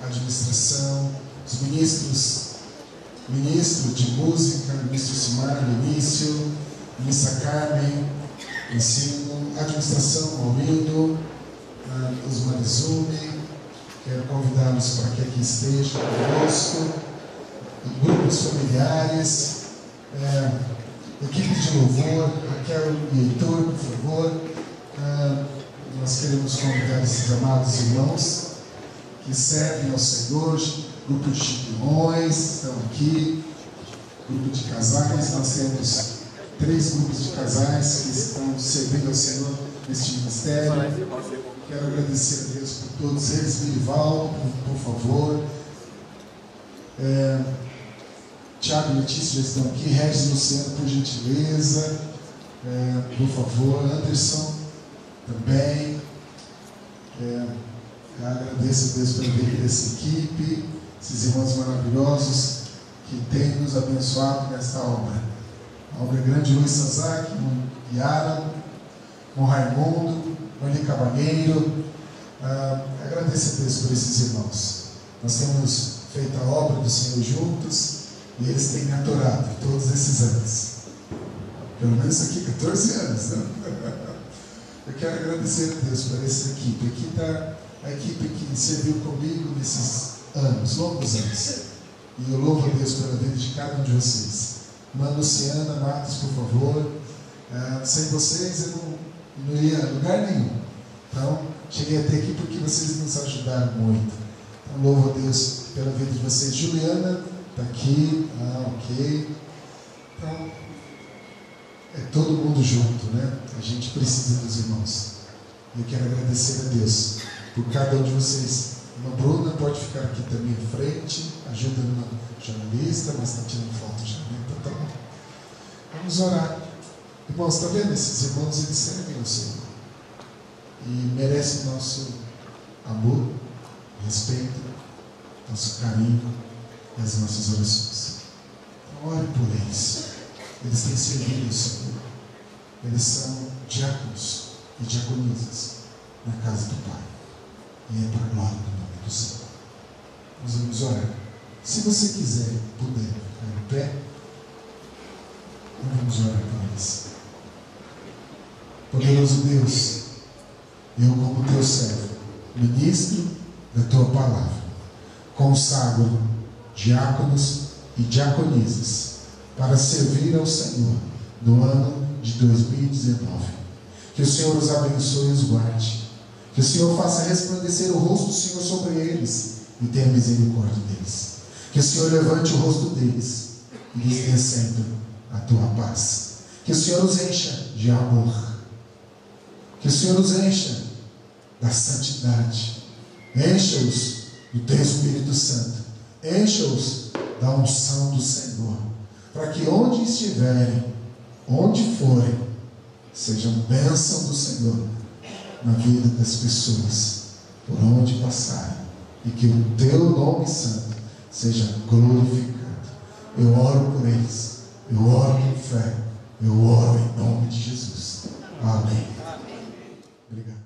Speaker 7: a administração, os ministro de música, ministro Simar no início, ministra Carmen, ensino, administração, Maurílio, os Marizume. Quero convidá-los para que aqui estejam conosco, grupos familiares, equipe de louvor, Raquel e Heitor, por favor. Nós queremos convidar esses amados irmãos que servem ao Senhor, grupo de chiquimões, estão aqui, grupo de casais. Nós temos 3 grupos de casais que estão servindo ao Senhor neste ministério. Quero agradecer a Deus por todos eles. Mirival, por favor. Tiago e Letícia já estão aqui. Regis e Luciano, por gentileza. Por favor. Anderson também. Agradeço a Deus pela vida dessa equipe, esses irmãos maravilhosos que têm nos abençoado nesta obra. A obra grande de Luiz Sazak, Yara, Raimundo, Marli Cavalheiro. Agradeço a Deus por esses irmãos. Nós temos feito a obra do Senhor juntos e eles têm me adorado todos esses anos. Pelo menos aqui 14 anos, né? Eu quero agradecer a Deus por essa equipe. Aqui está a equipe que serviu comigo nesses anos, longos anos. E eu louvo a Deus pela vida de cada um de vocês. Irmã Luciana, Marcos, por favor. Sem vocês eu não ia a lugar nenhum. Então, cheguei até aqui porque vocês nos ajudaram muito. Então, louvo a Deus pela vida de vocês. Juliana está aqui. Ok. Então, é todo mundo junto, né? A gente precisa dos irmãos. E eu quero agradecer a Deus por cada um de vocês. A Bruna pode ficar aqui também à frente, ajudando a jornalista, mas está tirando foto já, né? Então tá bom. Vamos orar. Irmãos, está vendo? Esses irmãos, eles servem ao Senhor. E merecem nosso amor, respeito, nosso carinho e as nossas orações. Então, ore por eles. Eles têm servido ao Senhor. Eles são diáconos e diaconisas na casa do Pai. E é para a glória do nome do Senhor. Nós vamos orar. Se você quiser, puder ficar em pé, nós vamos orar por eles. Poderoso Deus, eu como teu servo, ministro da tua palavra, consagro diáconos e diaconisas para servir ao Senhor no ano de 2019. Que o Senhor os abençoe e os guarde. Que o Senhor faça resplandecer o rosto do Senhor sobre eles e tenha misericórdia deles. Que o Senhor levante o rosto deles e lhes dê sempre a tua paz. Que o Senhor os encha de amor. Que o Senhor os encha da santidade. Encha-os do teu Espírito Santo. Encha-os da unção do Senhor. Para que onde estiverem, onde forem, sejam bênção do Senhor na vida das pessoas, por onde passarem, e que o teu nome santo seja glorificado. Eu oro por eles, eu oro com fé, eu oro em nome de Jesus. Amém. Obrigado.